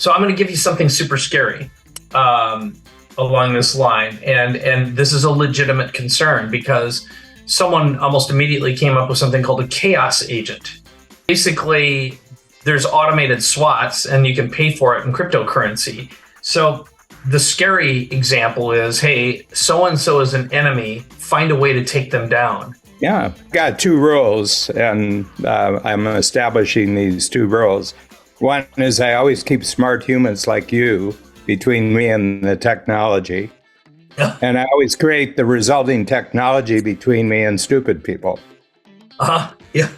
So I'm going to give you something super scary along this line. And this is a legitimate concern because someone almost immediately came up with something called a chaos agent. Basically, there's automated SWATs and you can pay for it in cryptocurrency. So the scary example is, hey, so-and-so is an enemy, find a way to take them down. Yeah, got two rules, and I'm establishing these two rules. One is I always keep smart humans like you between me and the technology. Yeah. And I always create the resulting technology between me and stupid people. Yeah.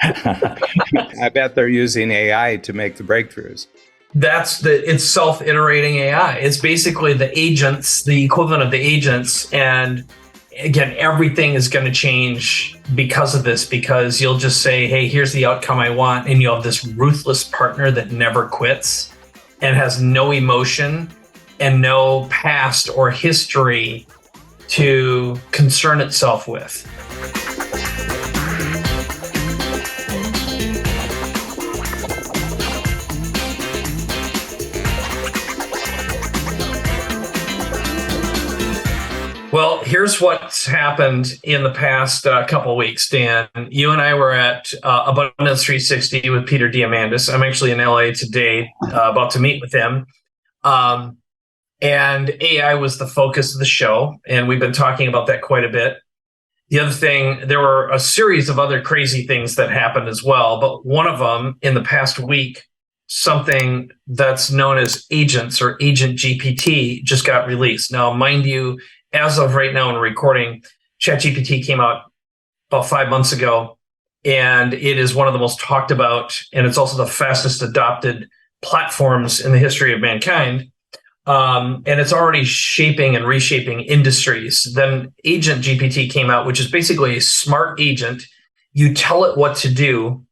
I bet they're using AI to make the breakthroughs. It's self-iterating AI. It's basically the agents, the equivalent of the agents. And again, everything is going to change because of this, because you'll just say, hey, here's the outcome I want. And you'll have this ruthless partner that never quits and has no emotion and no past or history to concern itself with. Well, here's what's happened in the past couple of weeks, Dan. You and I were at Abundance 360 with Peter Diamandis. I'm actually in LA today, about to meet with him. And AI was the focus of the show, and we've been talking about that quite a bit. The other thing, there were a series of other crazy things that happened as well, but one of them in the past week, something that's known as agents or Agent GPT just got released. Now, mind you, as of right now in recording, ChatGPT came out about 5 months ago, and it is one of the most talked about, and it's also the fastest adopted platforms in the history of mankind. And it's already shaping and reshaping industries. Then Agent GPT came out, which is basically a smart agent. You tell it what to do,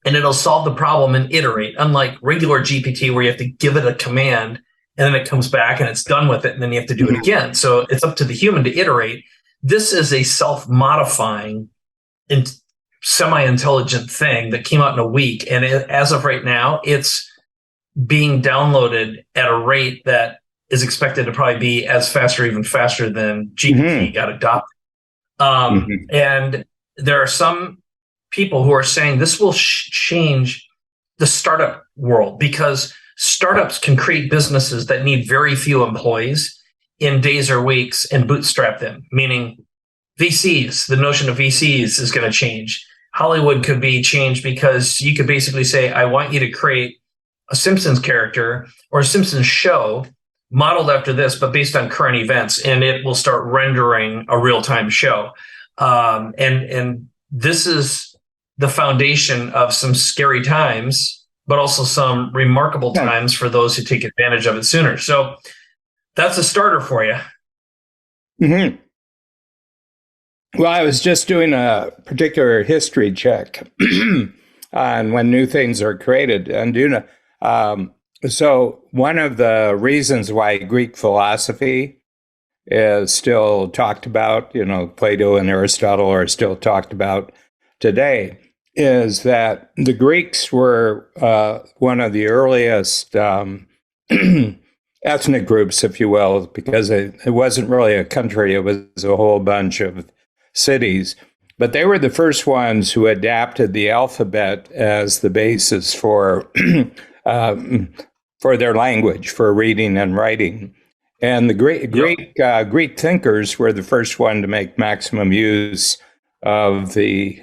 and it'll solve the problem and iterate, unlike regular GPT, where you have to give it a command, and then it comes back and it's done with it, and then you have to do it again. So it's up to the human to iterate. This is a self-modifying, semi-intelligent thing that came out in a week. And as of right now, it's being downloaded at a rate that is expected to probably be as fast or even faster than GPT got adopted. And there are some people who are saying this will change the startup world, because startups can create businesses that need very few employees in days or weeks and bootstrap them, meaning VCs, the notion of VCs is going to change. Hollywood could be changed because you could basically say, I want you to create a Simpsons character or a Simpsons show modeled after this, but based on current events, and it will start rendering a real-time show. And this is the foundation of some scary times, but also some remarkable times for those who take advantage of it sooner. So that's a starter for you. Well, I was just doing a particular history check on when new things are created. And so one of the reasons why Greek philosophy is still talked about, Plato and Aristotle are still talked about today, is that the Greeks were one of the earliest ethnic groups, if you will, because it wasn't really a country, it was a whole bunch of cities. But they were the first ones who adapted the alphabet as the basis for their language, for reading and writing. And the Greek thinkers were the first one to make maximum use of the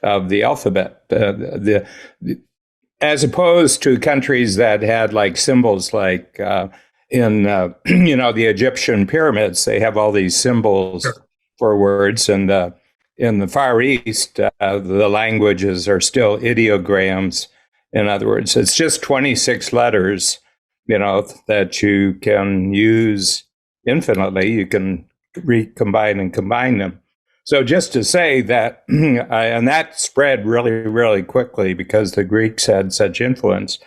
alphabet, as opposed to countries that had like symbols, like in the Egyptian pyramids, they have all these symbols for words, and in the Far East, the languages are still ideograms. In other words, it's just 26 letters, that you can use infinitely. You can recombine and combine them. So just to say that, and that spread really, really quickly because the Greeks had such influence.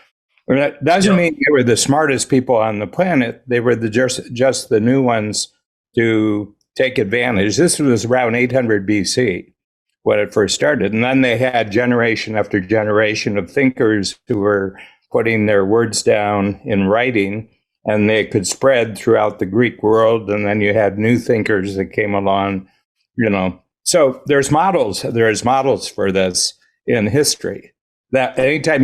And that doesn't mean they were the smartest people on the planet. They were just the new ones to take advantage. This was around 800 BC when it first started. And then they had generation after generation of thinkers who were putting their words down in writing, and they could spread throughout the Greek world. And then you had new thinkers that came along, So there's models for this in history. That anytime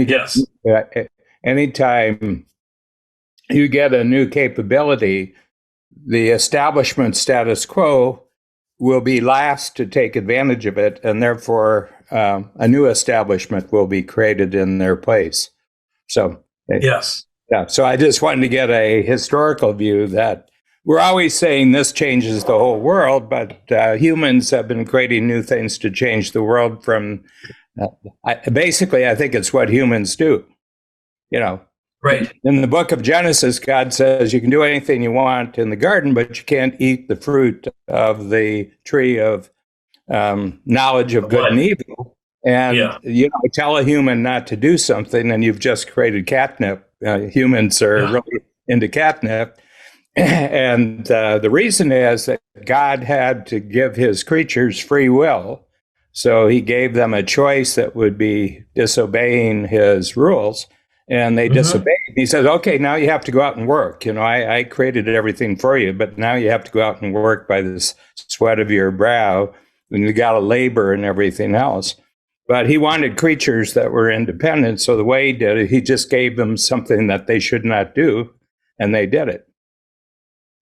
you get a new capability, the establishment status quo will be last to take advantage of it, and therefore a new establishment will be created in their place. So yes. Yeah. So I just wanted to get a historical view that we're always saying this changes the whole world, but humans have been creating new things to change the world from, basically, I think it's what humans do. Right. In the book of Genesis, God says you can do anything you want in the garden, but you can't eat the fruit of the tree of knowledge of good and evil. And, tell a human not to do something, and you've just created catnip. Humans are really into catnip. And the reason is that God had to give his creatures free will. So he gave them a choice that would be disobeying his rules. And they disobeyed. He says, okay, now you have to go out and work. I created everything for you, but now you have to go out and work by the sweat of your brow. And you got to labor and everything else. But he wanted creatures that were independent. So the way he did it, he just gave them something that they should not do. And they did it.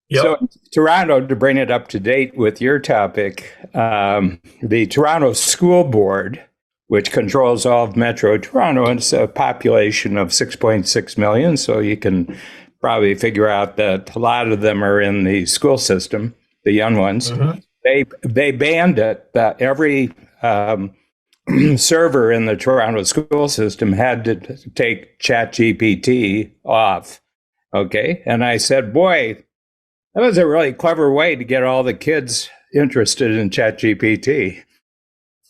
Yep. So Toronto, to bring it up to date with your topic, the Toronto School Board, which controls all of Metro Toronto, and it's a population of 6.6 million. So you can probably figure out that a lot of them are in the school system, the young ones. They banned it, that every server in the Toronto school system had to take ChatGPT off. Okay. And I said, boy, that was a really clever way to get all the kids interested in ChatGPT.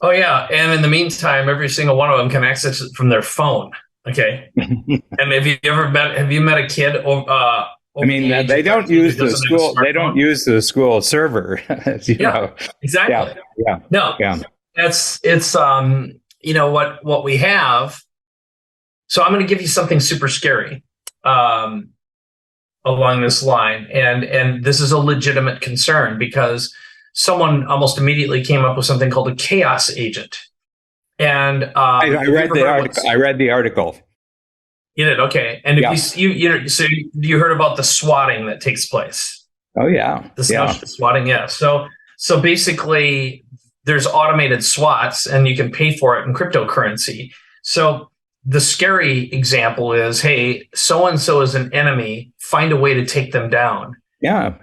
Oh, yeah. And in the meantime, every single one of them can access it from their phone. Okay. And have you met a kid? They don't use the school. They don't use the school server. Know. Exactly. Yeah. No. Yeah. It's what we have. So I'm going to give you something super scary along this line, and this is a legitimate concern because someone almost immediately came up with something called a chaos agent. And I read the article. I read the article. You did, okay. And if you heard about the swatting that takes place? Oh yeah, the swatting, yeah. So basically, there's automated swats, and you can pay for it in cryptocurrency. So the scary example is, hey, so and so is an enemy. Find a way to take them down. Yeah.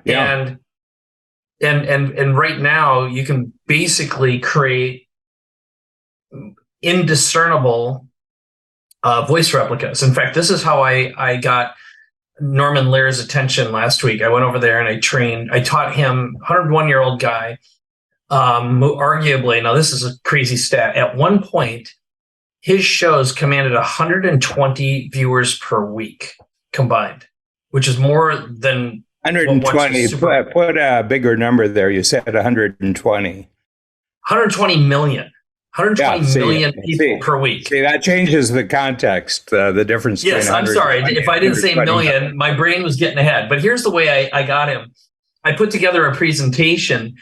And right now, you can basically create indiscernible voice replicas. In fact, this is how I got Norman Lear's attention last week. I went over there and I taught him, 101-year-old guy, who arguably, now this is a crazy stat, at one point, his shows commanded 120 viewers per week combined, which is more than 120. Put a bigger number there. You said 120. 120 million. 120 million people per week. See, that changes the context, the difference. Yes, I'm sorry. If I didn't say million, my brain was getting ahead. But here's the way I got him. I put together a presentation,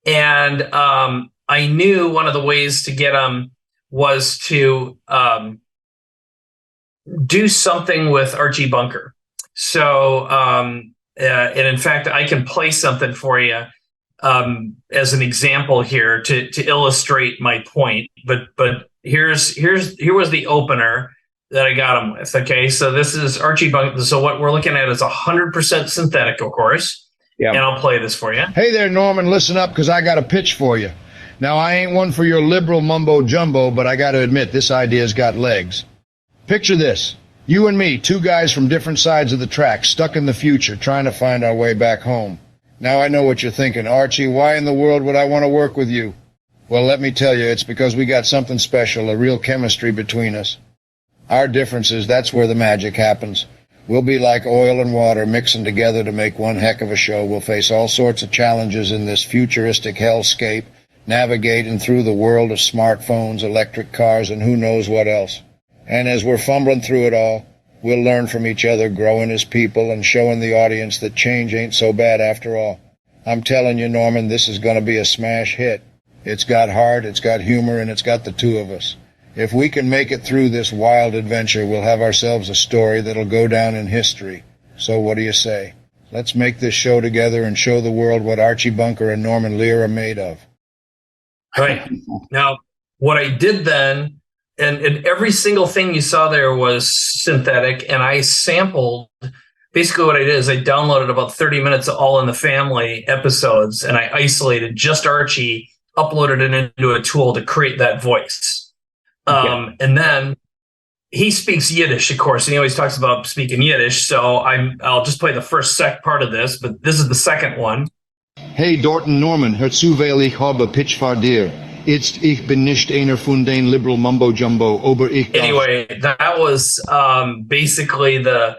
and I knew one of the ways to get him was to do something with Archie Bunker. So, and in fact, I can play something for you as an example here to illustrate my point. But here was the opener that I got him with. Okay, so this is Archie Bunker. So what we're looking at is 100% synthetic, of course. Yeah. And I'll play this for you. Hey there, Norman. Listen up, because I got a pitch for you. Now, I ain't one for your liberal mumbo-jumbo, but I got to admit, this idea's got legs. Picture this. You and me, two guys from different sides of the track, stuck in the future, trying to find our way back home. Now I know what you're thinking. Archie, why in the world would I want to work with you? Well, let me tell you, it's because we got something special, a real chemistry between us. Our differences, that's where the magic happens. We'll be like oil and water mixing together to make one heck of a show. We'll face all sorts of challenges in this futuristic hellscape, navigating through the world of smartphones, electric cars, and who knows what else. And as we're fumbling through it all, We'll learn from each other, growing as people and showing the audience that change ain't so bad after all. I'm telling you, Norman, this is going to be a smash hit. It's got heart, it's got humor, and it's got the two of us. If we can make it through this wild adventure, we'll have ourselves a story that'll go down in history. So what do you say? Let's make this show together and show the world what Archie Bunker and Norman Lear are made of. Right. Now, what I did then, and every single thing you saw there was synthetic, and I sampled. Basically what I did is I downloaded about 30 minutes of All in the Family episodes, and I isolated just Archie, uploaded it into a tool to create that voice. And then he speaks Yiddish, of course, and he always talks about speaking Yiddish. So I'll just play the first part of this, but this is the second one. Hey, Dorton Norman, hör zu, weil ich habe Pitch vor dir. Ich bin nicht einer von den liberal mumbo-jumbo, aber ich darf. Anyway, that was basically the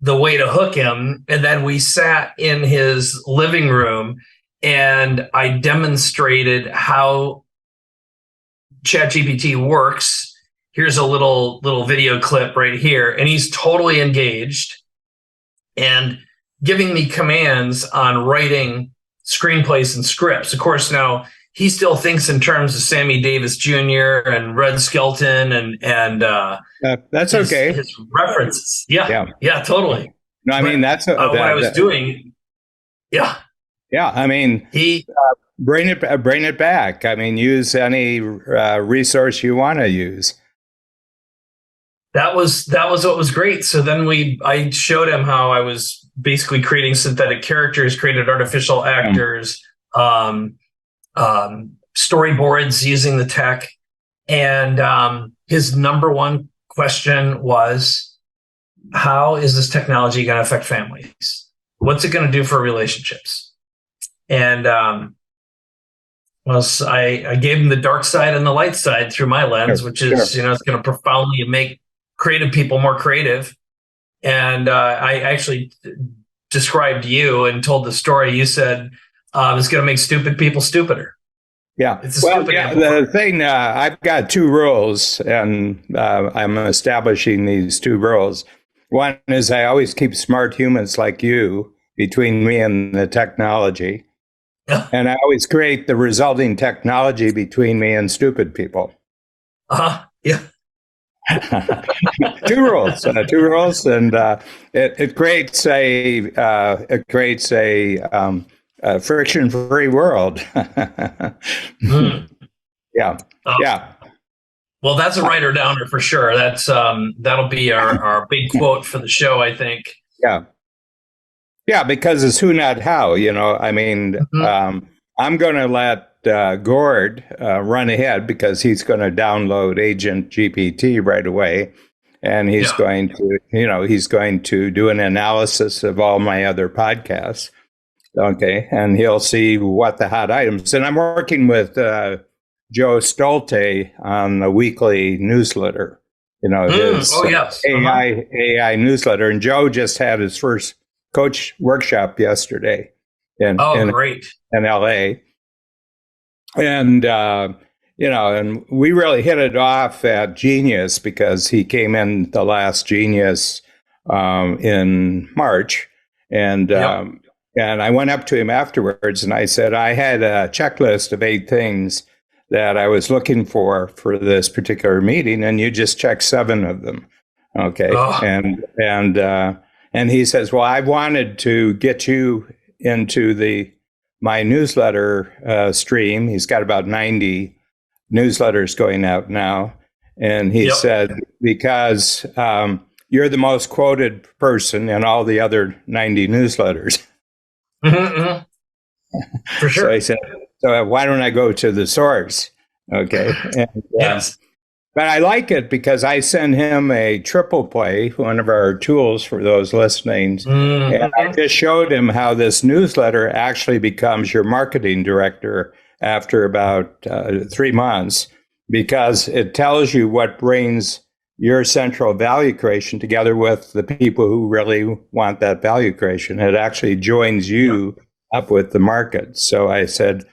way to hook him. And then we sat in his living room and I demonstrated how ChatGPT works. Here's a little video clip right here. And he's totally engaged and giving me commands on writing screenplays and scripts. Of course, now he still thinks in terms of Sammy Davis Jr. and Red Skelton and that's his, okay. His references. Yeah, totally. No, I mean, that's what I was doing. Yeah. Yeah, I mean, bring it back. I mean, use any resource you want to use. That was what was great. So then I showed him how I was basically creating synthetic characters, created artificial actors, storyboards using the tech. And his number one question was, how is this technology going to affect families? What's it going to do for relationships? And I gave him the dark side and the light side through my lens, which is, it's going to profoundly make creative people more creative. And I actually described you and told the story. You said it's going to make stupid people stupider. Yeah. The thing, I've got two rules, and I'm establishing these two rules. One is I always keep smart humans like you between me and the technology. And I always create the resulting technology between me and stupid people. Yeah. Two rules, and it creates a friction-free world. Yeah. Well, that's a writer downer for sure. That's that'll be our big quote for the show, I think. Yeah, because it's who, not how. I mean, I'm going to let Gord run ahead because he's going to download Agent GPT right away, and he's going to do an analysis of all my other podcasts. Okay, and he'll see what the hot items. And I'm working with Joe Stolte on the weekly newsletter. His AI newsletter, and Joe just had his first coach workshop yesterday in LA. And, and we really hit it off at Genius because he came in the last Genius in March. And I went up to him afterwards and I said, I had a checklist of 8 things that I was looking for this particular meeting, and you just checked 7 of them. Okay. And he says, well, I wanted to get you into my newsletter stream. He's got about 90 newsletters going out now. And he said, because you're the most quoted person in all the other 90 newsletters. For sure. So he said, so why don't I go to the source? Okay. And, yes. But I like it because I send him a triple play, one of our tools for those listening. And I just showed him how this newsletter actually becomes your marketing director after about 3 months, because it tells you what brings your central value creation together with the people who really want that value creation. It actually joins you up with the market. So I said,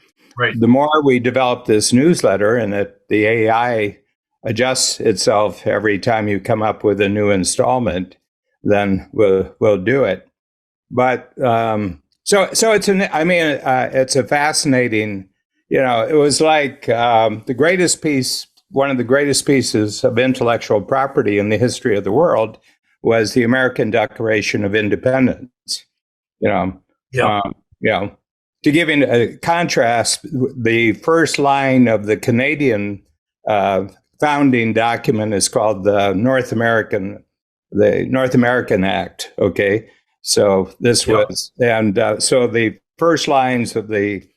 the more we develop this newsletter and that the AI adjusts itself every time you come up with a new installment, then we'll do it. But so it's it's a fascinating, it was like one of the greatest pieces of intellectual property in the history of the world was the American Declaration of Independence. Yeah. To give in a contrast, the first line of the Canadian founding document is called the North American Act. Okay, so this was, and so the first lines of the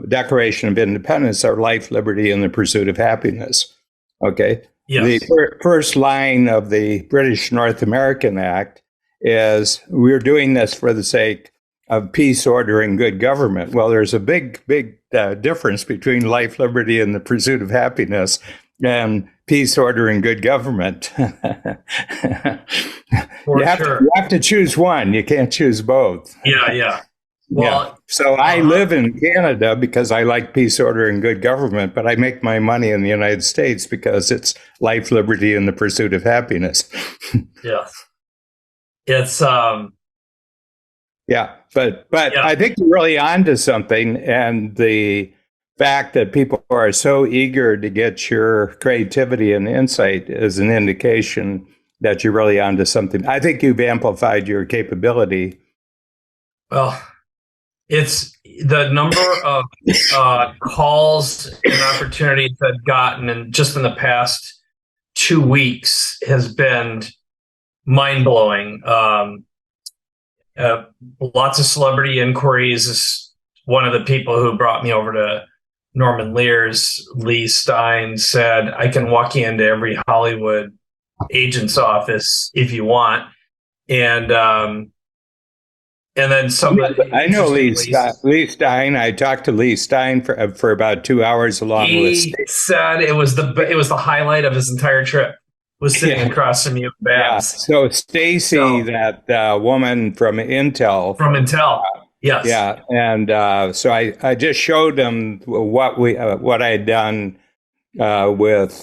Declaration of Independence are life, liberty, and the pursuit of happiness. Okay, yes. The first line of the British North American Act is, we're doing this for the sake of peace, order, and good government. Well, there's a big difference between life, liberty, and the pursuit of happiness and peace, order, and good government. You have to choose one. You can't choose both. Yeah. Well, so I live in Canada because I like peace, order, and good government, but I make my money in the United States because it's life, liberty, and the pursuit of happiness. Yes. It's but I think you're really onto something, and the fact that people are so eager to get your creativity and insight is an indication that you're really onto something. I think you've amplified your capability. Well, it's the number of calls and opportunities I've gotten, and just in the past 2 weeks has been mind-blowing. Lots of celebrity inquiries. One of the people who brought me over to Norman Lear's, Lee Stein, said, I can walk you into every Hollywood agent's office if you want. And then somebody, I know Lee Stein. I talked to Lee Stein for about 2 hours along with. He said it was the highlight of his entire trip, was sitting across from you. Yeah. So Stacey, that woman from Intel. Yes. Yeah. And so I just showed him what I had done with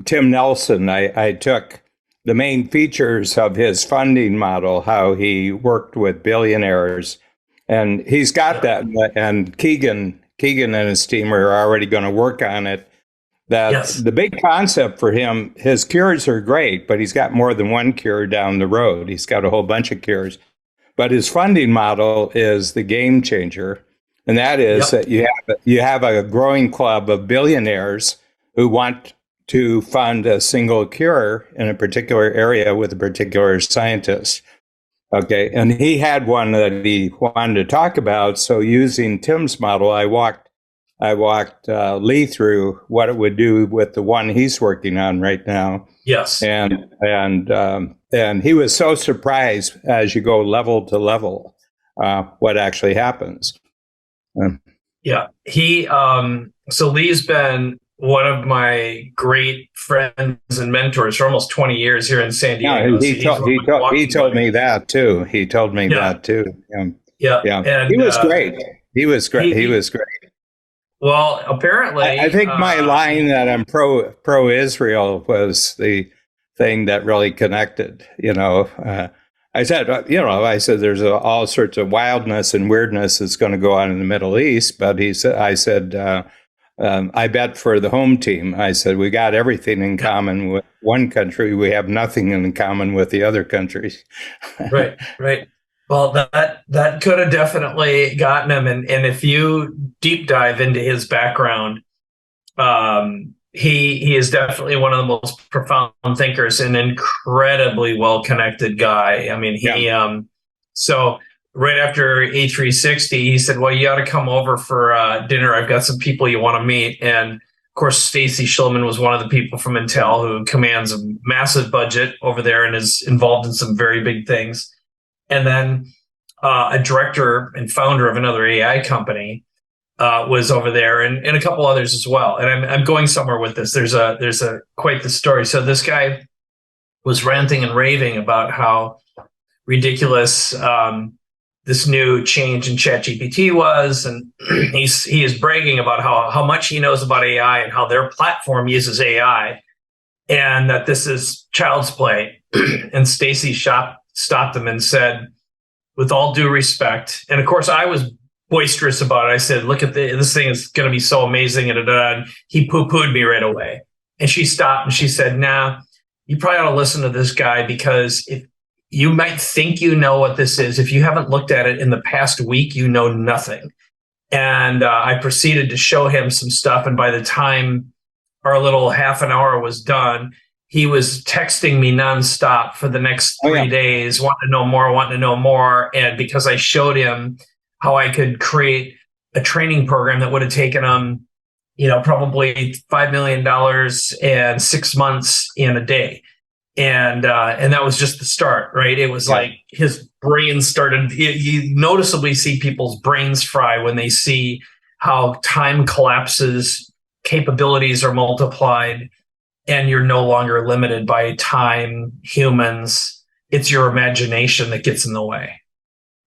Tim Nelson. I took the main features of his funding model, how he worked with billionaires, and he's got that. And Keegan and his team are already going to work on it. The big concept for him, his cures are great, but he's got more than one cure down the road. He's got a whole bunch of cures. But his funding model is the game changer. And that is that you have a growing club of billionaires who want to fund a single cure in a particular area with a particular scientist. Okay. And he had one that he wanted to talk about. So using Tim's model, I walked Lee through what it would do with the one he's working on right now. Yes. And he was so surprised as you go level to level, what actually happens. So Lee's been one of my great friends and mentors for almost 20 years here in San Diego. Yeah, he told me that too. He told me that too. Yeah. And he was great. He was great. Well, apparently, I think my line that I'm pro-Israel was the thing that really connected. I said there's all sorts of wildness and weirdness that's going to go on in the Middle East, but I said, I bet for the home team. I said, we got everything in common with one country. We have nothing in common with the other countries. Right. Well, that could have definitely gotten him. And if you deep dive into his background, he is definitely one of the most profound thinkers, and incredibly well-connected guy. I mean, so right after A360, he said, well, you got to come over for dinner. I've got some people you want to meet. And of course, Stacey Shulman was one of the people from Intel who commands a massive budget over there and is involved in some very big things. And then a director and founder of another AI company was over there, and a couple others as well. And I'm going somewhere with this. There's a quite the story. So this guy was ranting and raving about how ridiculous this new change in ChatGPT was, and he is bragging about how much he knows about AI and how their platform uses AI, and that this is child's play. and Stacey stopped him and said, with all due respect, and of course I was boisterous about it. I said, look at this thing is going to be so amazing. And he poo-pooed me right away. And she stopped and she said, nah, you probably ought to listen to this guy, because if you might think you know what this is, if you haven't looked at it in the past week, you know nothing. And I proceeded to show him some stuff. And by the time our little half an hour was done, he was texting me nonstop for the next 3 days, wanting to know more. And because I showed him how I could create a training program that would have taken him, probably $5 million and 6 months in a day. And that was just the start, right? It was like his brain started, you noticeably see people's brains fry when they see how time collapses, capabilities are multiplied, and you're no longer limited by time, humans. It's your imagination that gets in the way.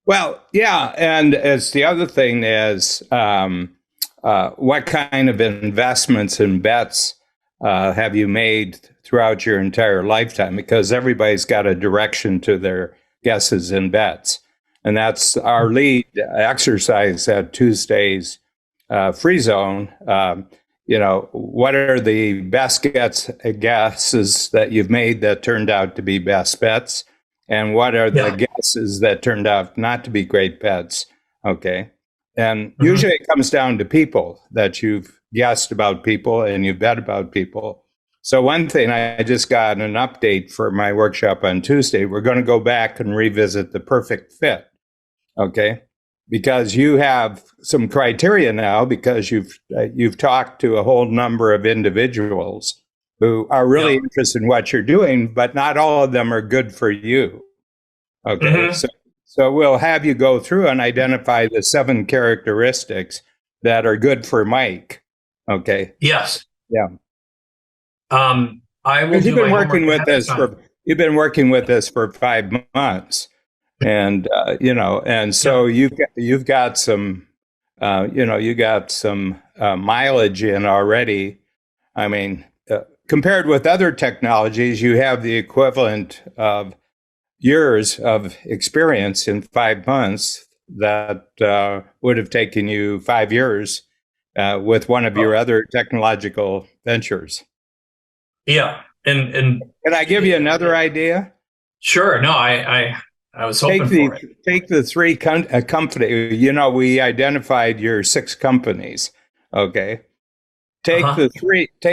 Well, yeah. And as the other thing is, what kind of investments and bets have you made throughout your entire lifetime? Because everybody's got a direction to their guesses and bets. And that's our lead exercise at Tuesday's Free Zone. What are the best guesses that you've made that turned out to be best bets? And what are the guesses that turned out not to be great bets? Okay. And usually it comes down to people, that you've guessed about people and you've bet about people. So one thing, I just got an update for my workshop on Tuesday. We're going to go back and revisit the perfect fit. Okay. Because you have some criteria now, because you've talked to a whole number of individuals who are really interested in what you're doing, but not all of them are good for you. Okay. So we'll have you go through and identify the 7 characteristics that are good for Mike. Okay. Yes. Yeah. I will. You've been working with this for 5 months, and so you've got some, mileage in already. I mean, compared with other technologies, you have the equivalent of years of experience in 5 months that would have taken you 5 years with one of your other technological ventures. Yeah. And can I give you another idea? Sure. No, I was hoping for it. Take the 3 companies. We identified your 6 companies. Okay. Take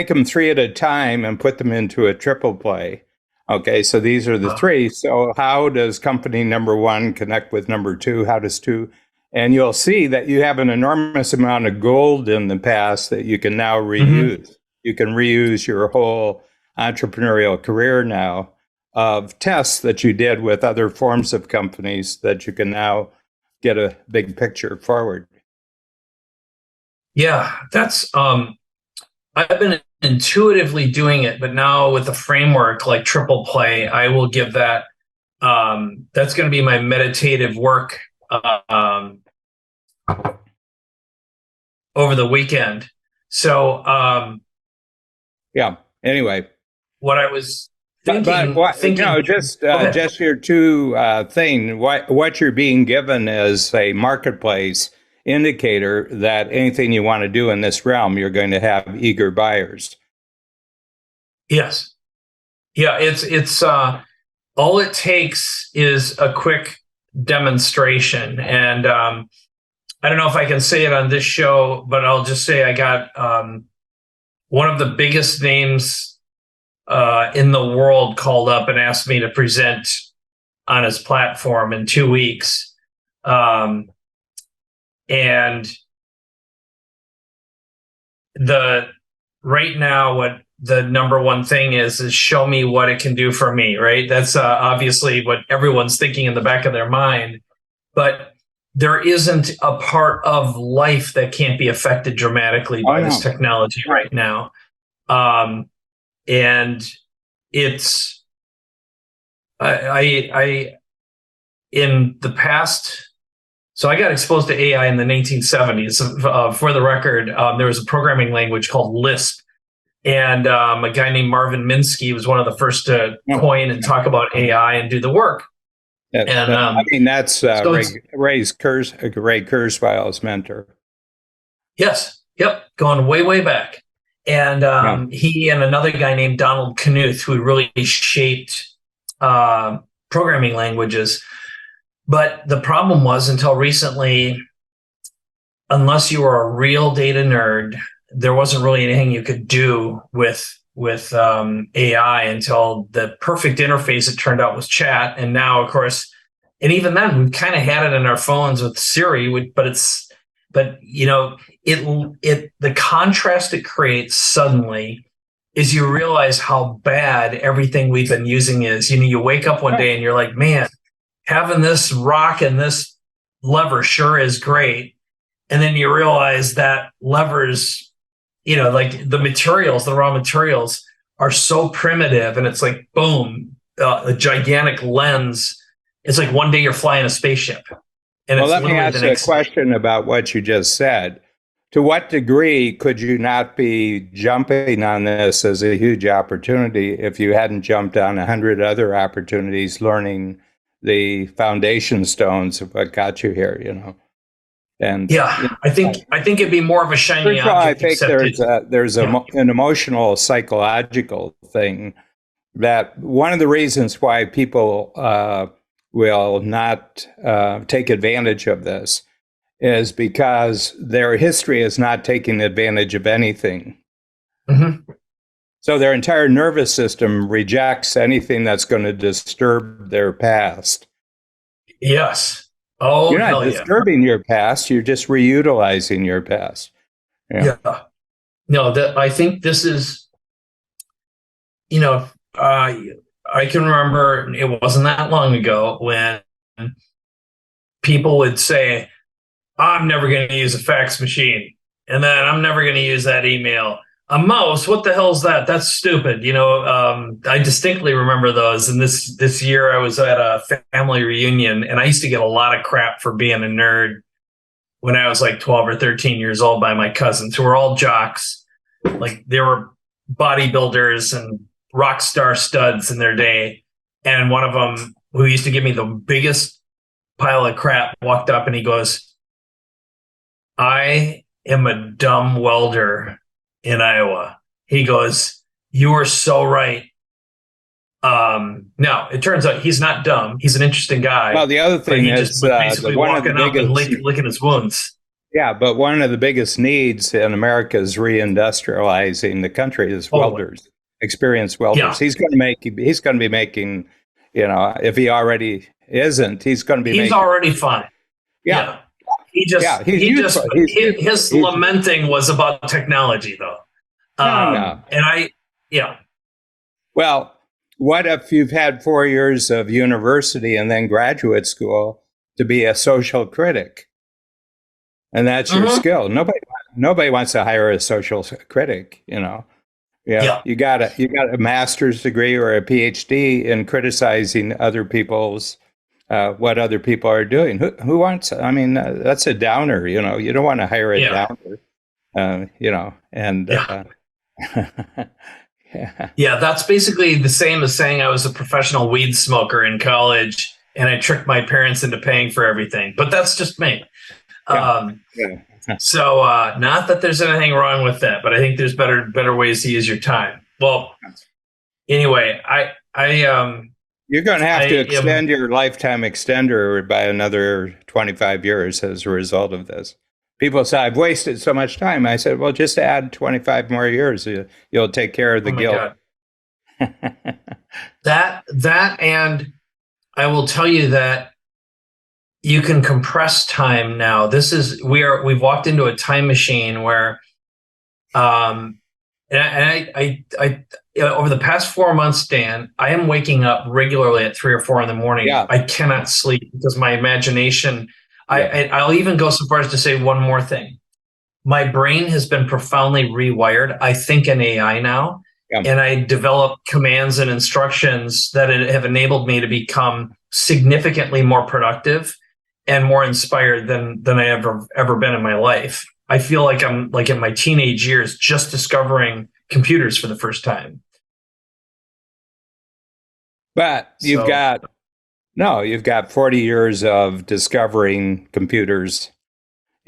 them 3 at a time and put them into a triple play. Okay. So these are the 3. So how does company number 1 connect with number 2? How does 2? And you'll see that you have an enormous amount of gold in the past that you can now reuse. You can reuse your whole entrepreneurial career now of tests that you did with other forms of companies that you can now get a big picture forward. Yeah, that's, I've been intuitively doing it, but now with a framework like triple play, I will give that, that's going to be my meditative work over the weekend. So, anyway, what I was thinking, just your 2 thing, what you're being given is a marketplace indicator that anything you want to do in this realm, you're going to have eager buyers. Yes. Yeah. It's all it takes is a quick demonstration. And, I don't know if I can say it on this show, but I'll just say I got, one of the biggest names in the world called up and asked me to present on his platform in 2 weeks. And right now, what the number one thing is show me what it can do for me, right? That's obviously what everyone's thinking in the back of their mind. But there isn't a part of life that can't be affected dramatically by this technology right now. And it's, I in the past, so I got exposed to AI in the 1970s. For the record, there was a programming language called Lisp And a guy named Marvin Minsky was one of the first to coin and talk about AI and do the work. And I mean, that's so Ray Kurzweil's mentor. Yes. Yep. Going way, way back. And he and another guy named Donald Knuth, who really shaped programming languages. But the problem was, until recently, unless you were a real data nerd, there wasn't really anything you could do with AI until the perfect interface, it turned out, was chat. And now, of course, and even then, we've kind of had it in our phones with Siri, but you know, the contrast it creates suddenly is you realize how bad everything we've been using is. You know, you wake up one day and you're like, man, having this rock and this lever sure is great. And then you realize that levers, you know, like the raw materials are so primitive, and it's like, boom, a gigantic lens. It's like one day you're flying a spaceship. And well, let me ask you a question about what you just said. To what degree could you not be jumping on this as a huge opportunity if you hadn't jumped on 100 other opportunities learning the foundation stones of what got you here, you know? And yeah, I think it'd be more of a shiny object. I think there's an emotional, psychological thing that one of the reasons why people will not take advantage of this is because their history is not taking advantage of anything. Mm-hmm. So their entire nervous system rejects anything that's going to disturb their past. Yes. Oh, you're not disturbing your past. You're just reutilizing your past. Yeah. No, I think this is, you know, I can remember it wasn't that long ago when people would say, I'm never going to use a fax machine. And then I'm never going to use that email. A mouse, what the hell is that? That's stupid. You know, I distinctly remember those. And this year I was at a family reunion, and I used to get a lot of crap for being a nerd when I was like 12 or 13 years old by my cousins, who were all jocks. Like, they were bodybuilders and rock star studs in their day. And one of them, who used to give me the biggest pile of crap, walked up and he goes, I am a dumb welder in Iowa. He goes, you are so right. No, it turns out he's not dumb. He's an interesting guy. Well, the other thing is basically walking up and licking his wounds. Yeah, but one of the biggest needs in America is reindustrializing the country is welders, experienced welders. Yeah. He's going to be making, you know, if he already isn't, he's going to be. He's already fine. Yeah. His lamenting was about technology, though. No. And Well, what if you've had 4 years of university and then graduate school to be a social critic? And that's your skill. Nobody wants to hire a social critic, you know. Yeah. You got a master's degree or a PhD in criticizing other people's what other people are doing. Who wants? I mean, that's a downer. You know, you don't want to hire a downer. You know, and yeah, that's basically the same as saying I was a professional weed smoker in college and I tricked my parents into paying for everything. But that's just me. So not that there's anything wrong with that, but I think there's better ways to use your time. Well, anyway, you're going to have to extend your lifetime extender by another 25 years as a result of this. People say, I've wasted so much time. I said, well, just add 25 more years. You'll take care of the guilt. that, and I will tell you that you can compress time now. We've walked into a time machine where, and I over the past 4 months, Dan, I am waking up regularly at 3 or 4 in the morning. Yeah. I cannot sleep because my imagination. I'll even go so far as to say one more thing. My brain has been profoundly rewired. I think in AI now, and I develop commands and instructions that have enabled me to become significantly more productive and more inspired than I ever been in my life. I feel like I'm like in my teenage years just discovering computers for the first time. But you've So, got 40 years of discovering computers.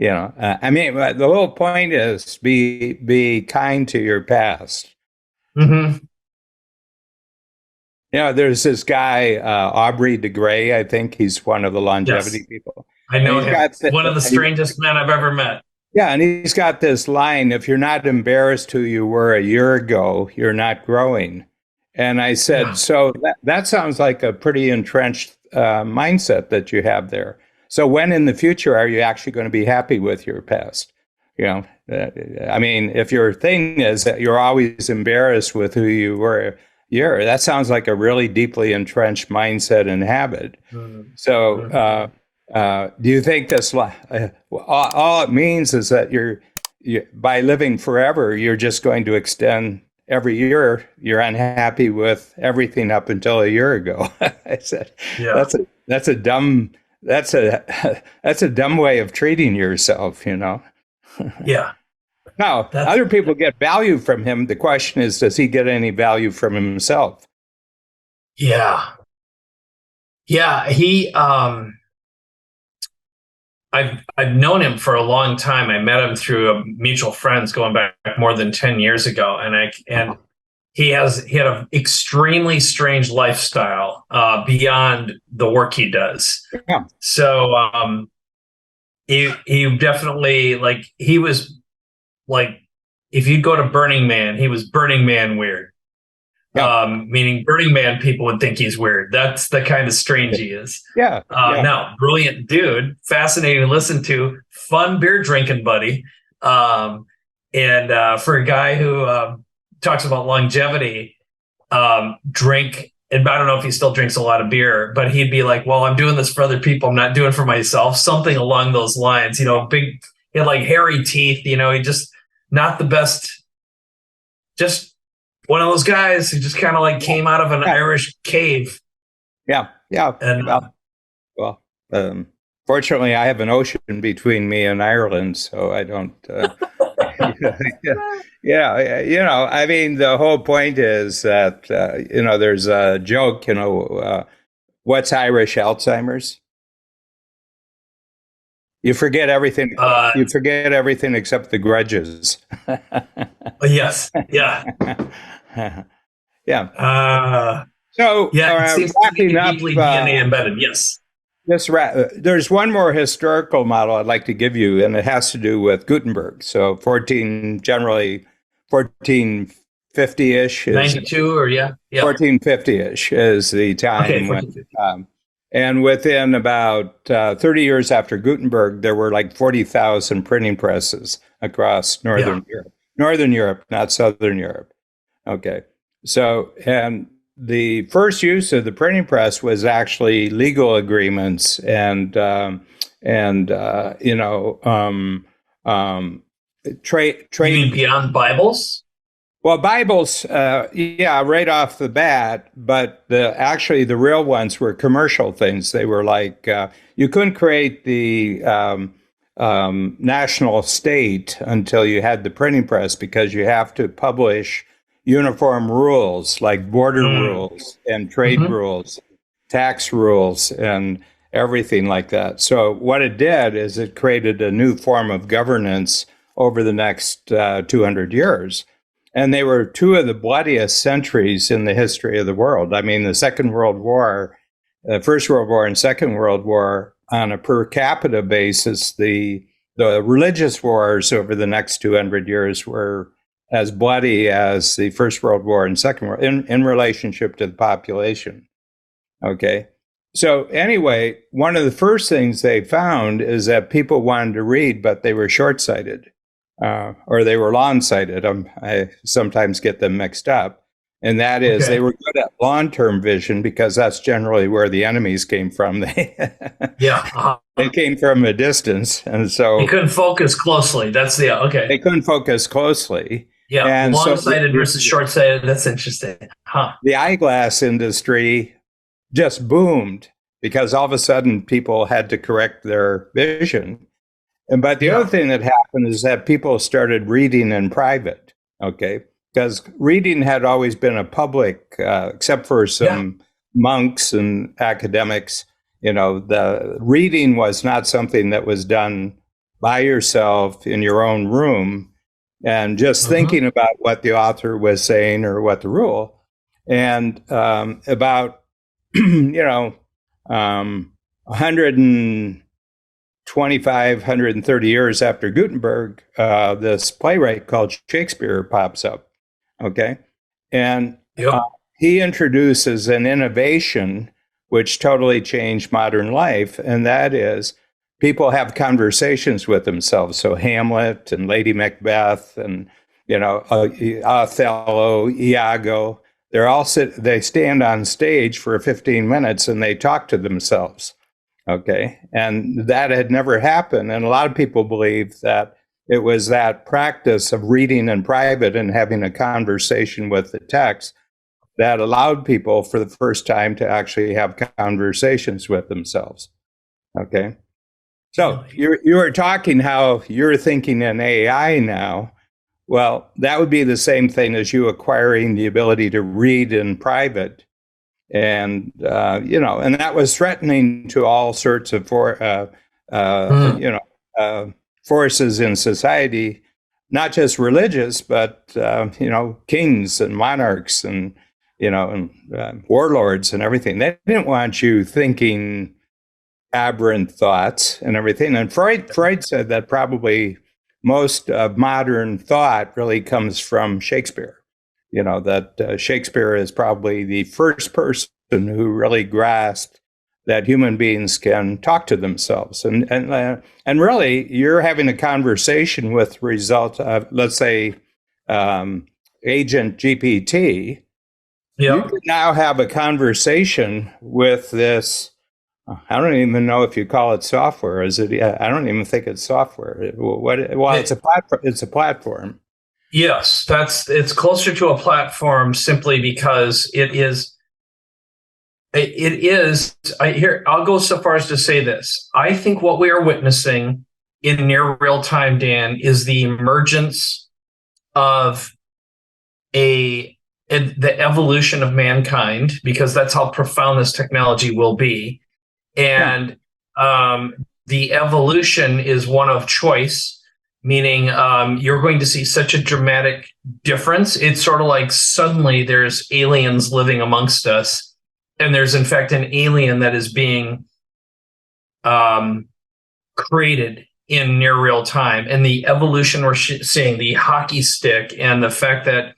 I mean, the whole point is be kind to your past. mhm. There's this guy, Aubrey de Grey, I think he's one of the longevity Yes, people. I And know he's him. got One of the strangest men I've ever met. yeah, and he's got this line, if you're not embarrassed who you were a year ago, you're not growing. And I said, Yeah. so that sounds like a pretty entrenched mindset that you have there. So when in the future are you actually going to be happy with your past? I mean, if your thing is that you're always embarrassed with who you were, that sounds like a really deeply entrenched mindset and habit. Mhm. So, do you think this? All it means is that by living forever, you're just going to extend every year. You're unhappy with everything up until a year ago. I said, Yeah. that's a dumb way of treating yourself. Yeah. Now, That's other people get value from him. The question is, does he get any value from himself? yeah. Yeah. I've known him for a long time. I met him through a mutual friends going back more than 10 years ago. And he had an extremely strange lifestyle beyond the work he does. Yeah. So he definitely, like, he was like, if you go to Burning Man, he was Burning Man weird. Yeah. Meaning Burning Man people would think he's weird. That's the kind of strange he is. Yeah. No, brilliant dude, fascinating to listen to, fun beer drinking buddy. And for a guy who talks about longevity, drink, and I don't know if he still drinks a lot of beer, but he'd be like, well, I'm doing this for other people, I'm not doing it for myself. Something along those lines, he had like hairy teeth, he just not the best, just one of those guys who just kind of like came out of an Irish cave. Yeah. And Fortunately, I have an ocean between me and Ireland, so I don't. I mean, the whole point is that there's a joke. What's Irish Alzheimer's? You forget everything. You forget everything except the grudges. Yes. Yeah. Yeah. So it seems wrapping up, deeply DNA embedded. Yes. There's one more historical model I'd like to give you, and it has to do with Gutenberg. So 1450-ish. 92 or yeah. 1450-ish is the time. Okay, when, and within about 30 years after Gutenberg, there were like 40,000 printing presses across Northern Europe. Northern Europe, not Southern Europe. Okay. So, and the first use of the printing press was actually legal agreements and trade. You mean beyond Bibles? Well, Bibles, right off the bat, but actually the real ones were commercial things. They were like, you couldn't create the national state until you had the printing press, because you have to publish uniform rules like border rules and trade rules, tax rules, and everything like that. So what it did is it created a new form of governance over the next 200 years. And they were two of the bloodiest centuries in the history of the world. I mean, the Second World War, First World War and Second World War, on a per capita basis, the religious wars over the next 200 years were as bloody as the First World War and Second World in relationship to the population. Okay. So anyway, one of the first things they found is that people wanted to read, but they were short-sighted. Or they were long-sighted. I sometimes get them mixed up. And that is, they were good at long-term vision, because that's generally where the enemies came from. They came from a distance. And so they couldn't focus closely. They couldn't focus closely. Yeah, and long-sighted versus short-sighted. That's interesting. The eyeglass industry just boomed because all of a sudden people had to correct their vision. But the other thing that happened is that people started reading in private. Okay. because reading had always been a public, except for some monks and academics. The reading was not something that was done by yourself in your own room and just thinking about what the author was saying or what the rule. And about 125, 130 years after Gutenberg, this playwright called Shakespeare pops up. Okay. And he introduces an innovation which totally changed modern life. And that is people have conversations with themselves. So Hamlet and Lady Macbeth and, Othello, Iago, they stand on stage for 15 minutes and they talk to themselves. Okay. And that had never happened. And a lot of people believe that it was that practice of reading in private and having a conversation with the text that allowed people for the first time to actually have conversations with themselves. Okay. So you were talking how you're thinking in AI now. Well, that would be the same thing as you acquiring the ability to read in private. And, and that was threatening to all sorts of forces in society, not just religious, but, kings and monarchs and, warlords and everything. They didn't want you thinking aberrant thoughts and everything. And Freud said that probably most of modern thought really comes from Shakespeare. That Shakespeare is probably the first person who really grasped that human beings can talk to themselves. And really, you're having a conversation with result of, let's say, Agent GPT. You can now have a conversation with this. I don't even know if you call it software. Is it? I don't even think it's software. It's a platform. It's a platform. Yes, it's closer to a platform simply because it is. I'll go so far as to say this. I think what we are witnessing in near real time, Dan, is the emergence of the evolution of mankind, because that's how profound this technology will be. And the evolution is one of choice, meaning you're going to see such a dramatic difference. It's sort of like suddenly there's aliens living amongst us, and there's in fact an alien that is being created in near real time. And the evolution we're seeing, the hockey stick, and the fact that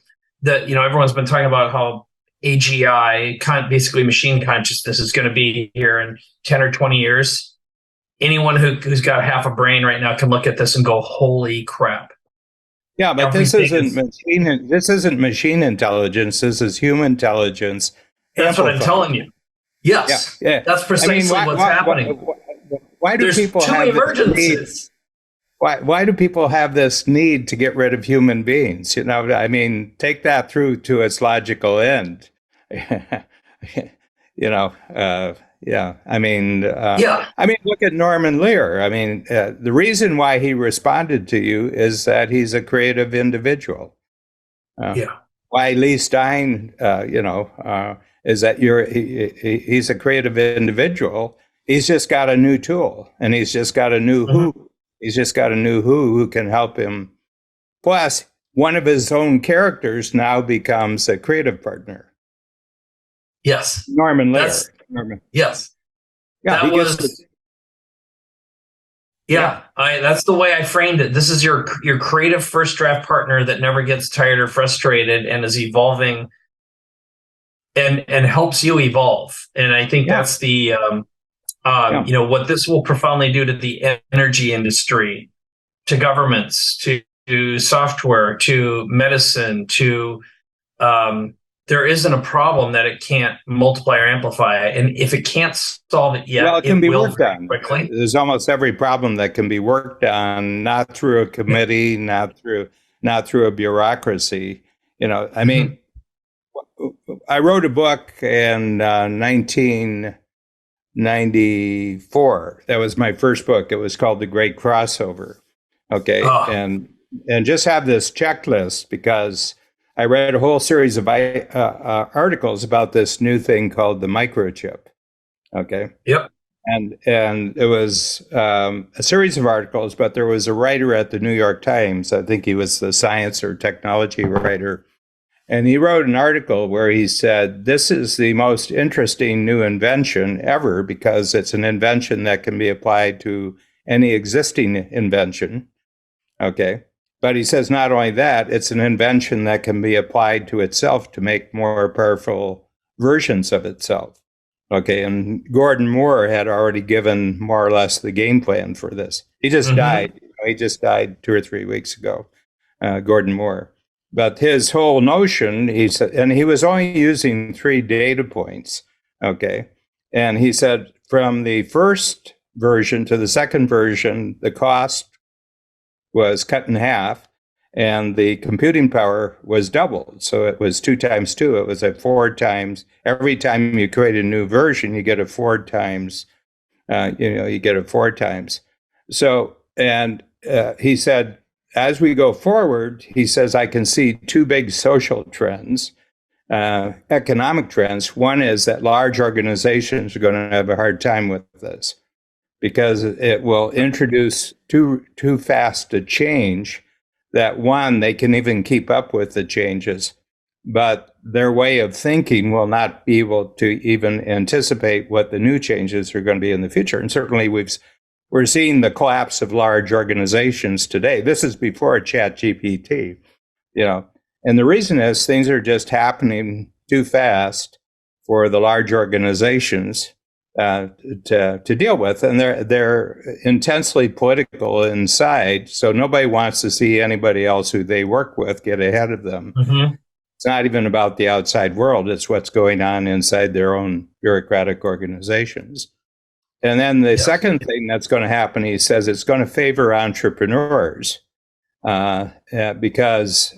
everyone's been talking about how AGI, basically machine consciousness, is going to be here in 10 or 20 years. Anyone who's got half a brain right now can look at this and go, holy crap. Yeah, but this isn't machine intelligence. This is human intelligence. That's what I'm telling you. Yes. Yeah. That's precisely what's happening. Why do people have emergencies? Why do people have this need to get rid of human beings? Take that through to its logical end. Look at Norman Lear. The reason why he responded to you is that he's a creative individual. Why Lee Stein, is that he's a creative individual. He's just got a new tool, and he's just got a new who. He's just got a new who can help him. Plus, one of his own characters now becomes a creative partner. Yes. Norman Lear. Yes. Yeah, that's the way I framed it. This is your creative first draft partner that never gets tired or frustrated and is evolving and helps you evolve. And I think that's the what this will profoundly do to the energy industry, to governments, to software, to medicine, to there isn't a problem that it can't multiply or amplify. And if it can't solve it yet, it can be worked on quickly. There's almost every problem that can be worked on, not through a committee, not through a bureaucracy. I wrote a book in 1994. That was my first book. It was called The Great Crossover. Okay. And just have this checklist, because I read a whole series of articles about this new thing called the microchip. Okay. Yep. And it was a series of articles, but there was a writer at the New York Times. I think he was the science or technology writer. And he wrote an article where he said, this is the most interesting new invention ever because it's an invention that can be applied to any existing invention. Okay. But he says not only that, it's an invention that can be applied to itself to make more powerful versions of itself. Okay. And Gordon Moore had already given more or less the game plan for this. He just died. He just died 2 or 3 weeks ago, Gordon Moore. But his whole notion, he said, and he was only using 3 data points, okay? And he said from the first version to the second version, the cost was cut in half and the computing power was doubled. So it was 2 times 2. It was a 4 times. Every time you create a new version, you get a 4 times, you get a 4 times. So, and he said, as we go forward, he says, I can see 2 big social trends, economic trends. One is that large organizations are going to have a hard time with this because it will introduce too fast a change that, one, they can even keep up with the changes, but their way of thinking will not be able to even anticipate what the new changes are going to be in the future. And certainly we're seeing the collapse of large organizations today. This is before ChatGPT, and the reason is things are just happening too fast for the large organizations to deal with, and they're intensely political inside. So nobody wants to see anybody else who they work with get ahead of them. It's not even about the outside world; it's what's going on inside their own bureaucratic organizations. And then the second thing that's going to happen, he says, it's going to favor entrepreneurs because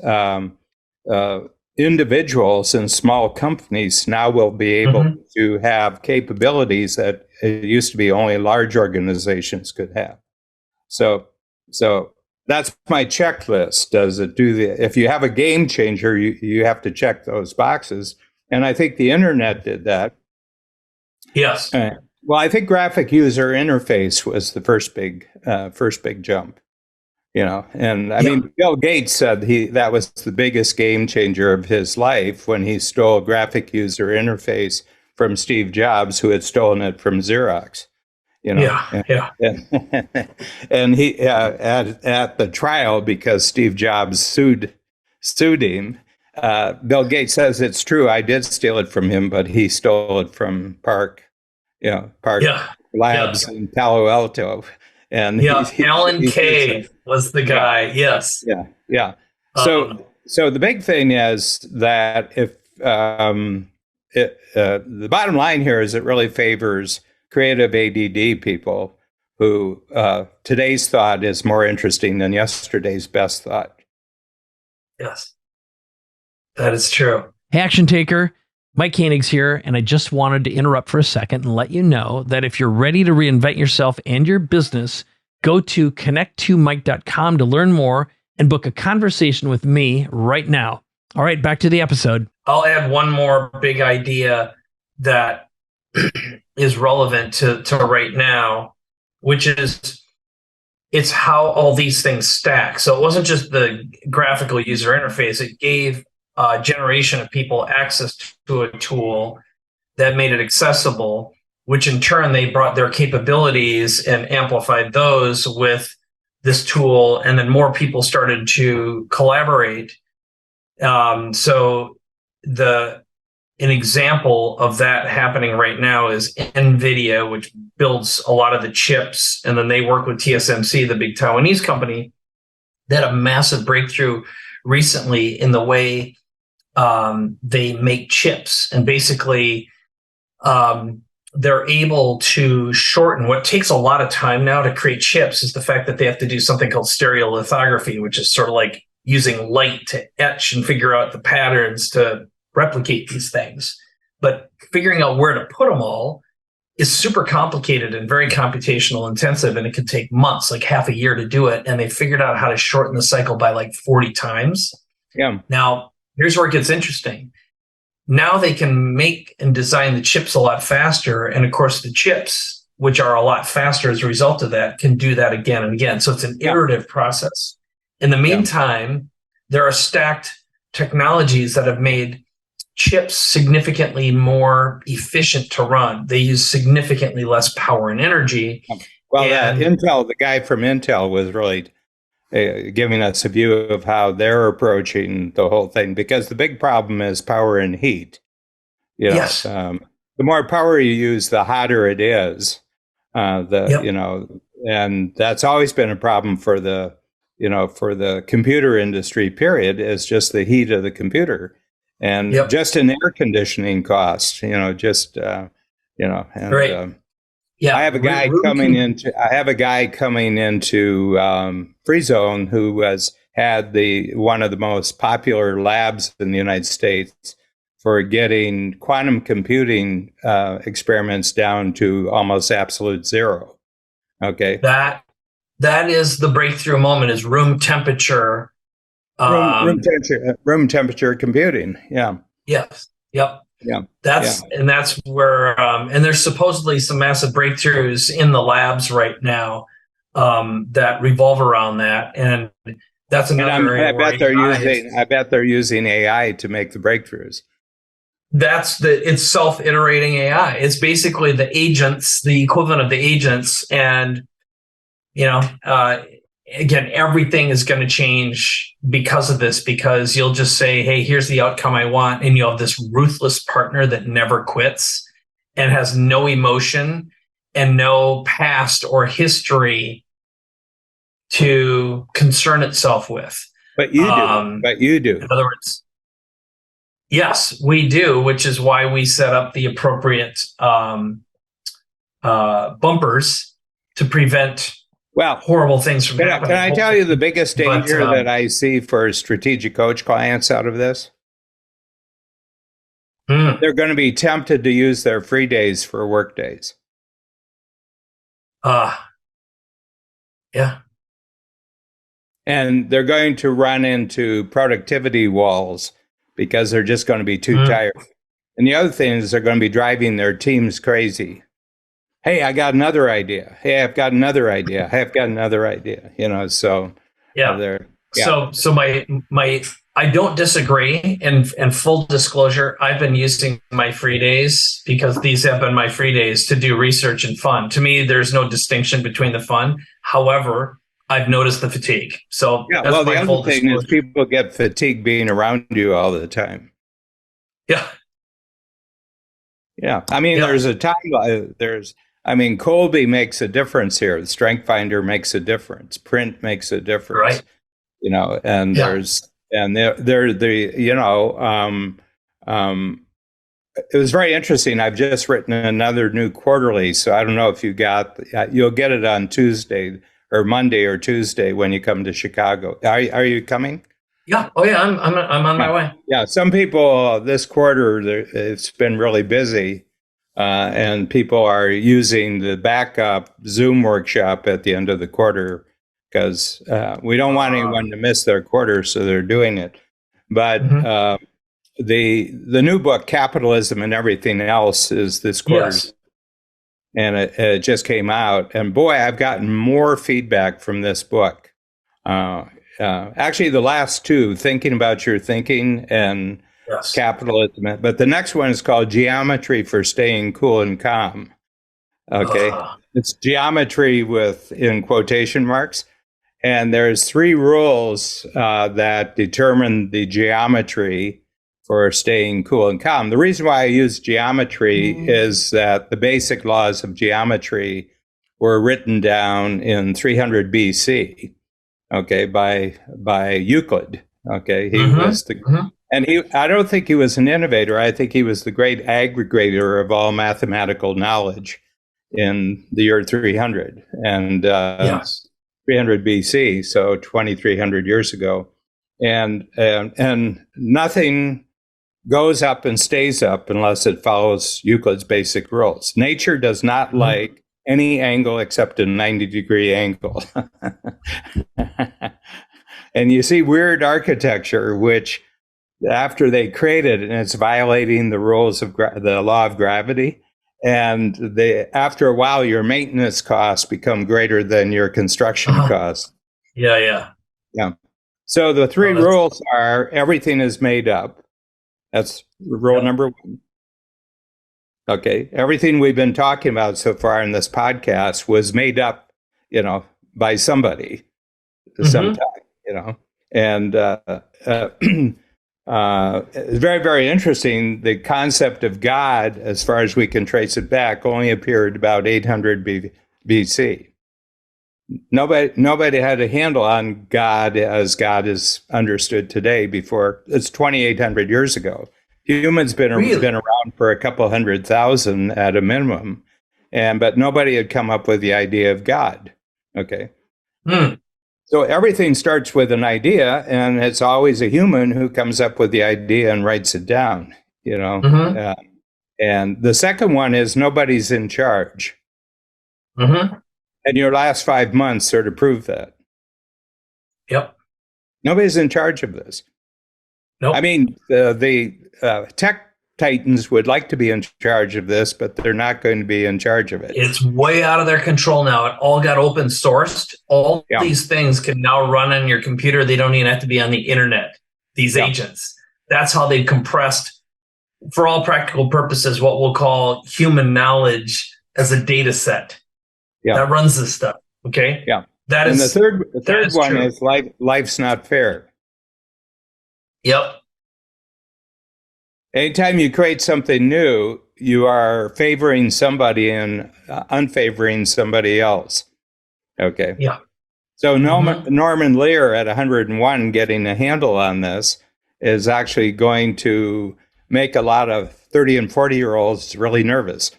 individuals and small companies now will be able to have capabilities that it used to be only large organizations could have. So that's my checklist. Does it do if you have a game changer, you have to check those boxes. And I think the internet did that. Yes. Well, I think graphic user interface was the first big jump, and I mean, Bill Gates said that was the biggest game changer of his life when he stole graphic user interface from Steve Jobs, who had stolen it from Xerox, And he at the trial, because Steve Jobs sued him. Bill Gates says it's true. I did steal it from him, but he stole it from Park Labs in Palo Alto. And Alan Kay was the guy. Yes. Yeah. So the big thing is that if the bottom line here is it really favors creative ADD people who today's thought is more interesting than yesterday's best thought. Yes, that is true. Hey, Action Taker. Mike Koenigs here, and I just wanted to interrupt for a second and let you know that if you're ready to reinvent yourself and your business, go to connect2mike.com to learn more and book a conversation with me right now. All right, back to the episode. I'll add one more big idea that is relevant to right now, which is it's how all these things stack. So it wasn't just the graphical user interface. It gave a generation of people access to a tool that made it accessible, which in turn they brought their capabilities and amplified those with this tool. And then more people started to collaborate. So an example of that happening right now is NVIDIA, which builds a lot of the chips. And then they work with TSMC, the big Taiwanese company, that had a massive breakthrough recently in the way they make chips. And basically, they're able to shorten what takes a lot of time now to create chips is the fact that they have to do something called stereolithography, which is sort of like using light to etch and figure out the patterns to replicate these things. But figuring out where to put them all is super complicated and very computational intensive, and it could take months, like half a year to do it. And they figured out how to shorten the cycle by like 40 times. Yeah. Now, here's where it gets interesting. Now they can make and design the chips a lot faster. And of course, the chips, which are a lot faster as a result of that, can do that again and again. So it's an iterative process. In the meantime, there are stacked technologies that have made chips significantly more efficient to run. They use significantly less power and energy. Well, the guy from Intel was really giving us a view of how they're approaching the whole thing, because the big problem is power and heat. You know, yes. The more power you use, the hotter it is. You know, and that's always been a problem for the computer industry, period, is just the heat of the computer. And just an air conditioning cost, and right. I have a guy coming into Free Zone who has had one of the most popular labs in the United States for getting quantum computing experiments down to almost absolute zero. Okay, that is the breakthrough moment: is room temperature. Room temperature computing. Yeah. Yes. Yep. Yeah. That's where and there's supposedly some massive breakthroughs in the labs right now that revolve around that, and that's another area. I bet they're using AI to make the breakthroughs. It's self-iterating AI. It's basically the agents, the equivalent of the agents, and again, everything is going to change because of this, because you'll just say, hey, here's the outcome I want. And you'll have this ruthless partner that never quits and has no emotion and no past or history to concern itself with. But you do. In other words, yes, we do, which is why we set up the appropriate bumpers to prevent horrible things from happening. Can I tell you the biggest danger that I see for strategic coach clients out of this? They're going to be tempted to use their free days for work days. Yeah. And they're going to run into productivity walls because they're just going to be too tired. And the other thing is they're going to be driving their teams crazy. Hey, I got another idea. Hey, I've got another idea. Hey, I've got another idea. So So my I don't disagree. And full disclosure, I've been using my free days because these have been my free days to do research and fun. To me, there's no distinction between the fun. However, I've noticed the fatigue. So the other thing is people get fatigued being around you all the time. Yeah. Yeah. I mean, there's a time. Colby makes a difference here. The Strength Finder makes a difference. Print makes a difference. Right. And it was very interesting. I've just written another new quarterly, so I don't know if you'll get it on Tuesday or Monday or Tuesday when you come to Chicago. Are you coming? Yeah. Oh yeah. I'm on my way. Yeah. Some people this quarter, it's been really busy. And people are using the backup Zoom workshop at the end of the quarter because we don't want anyone to miss their quarter, so they're doing it. But the new book, Capitalism and Everything Else, is this quarter. Yes. And it just came out. And boy, I've gotten more feedback from this book. Actually, the last two, Thinking About Your Thinking and Capitalism. But the next one is called Geometry for Staying Cool and Calm. Okay. It's geometry in quotation marks. And there's 3 rules that determine the geometry for staying cool and calm. The reason why I use geometry is that the basic laws of geometry were written down in 300 BC, okay, by Euclid. Okay, he was and I don't think he was an innovator. I think he was the great aggregator of all mathematical knowledge in the year 300 and 300 BC, so 2,300 years ago, and nothing goes up and stays up unless it follows Euclid's basic rules. Nature does not like any angle except a 90-degree angle. And you see weird architecture, which after they create it, and it's violating the rules of the law of gravity. And after a while, your maintenance costs become greater than your construction costs. Yeah. So the three rules are: everything is made up. That's rule number one. Okay. Everything we've been talking about so far in this podcast was made up, by somebody sometime, and it's very, very interesting. The concept of God, as far as we can trace it back, only appeared about 800 BC. Nobody had a handle on God as God is understood today before. It's 2,800 years ago. Humans been around for a couple 100,000 at a minimum, but nobody had come up with the idea of God. Okay. So everything starts with an idea, and it's always a human who comes up with the idea and writes it down, and the second one is nobody's in charge. And your last 5 months sort of prove that. Yep. Nobody's in charge of this. Nope. I mean, the tech titans would like to be in charge of this, but they're not going to be in charge of it. It's way out of their control now. It all got open sourced. All these things can now run on your computer. They don't even have to be on the internet, these agents. That's how they've compressed, for all practical purposes, what we'll call human knowledge as a data set. That runs this stuff. Okay. Yeah. The third one is life's not fair. Yep. Anytime you create something new, you are favoring somebody and unfavoring somebody else. Okay. Yeah. So Norman Lear at 101 getting a handle on this is actually going to make a lot of 30 and 40-year-olds really nervous.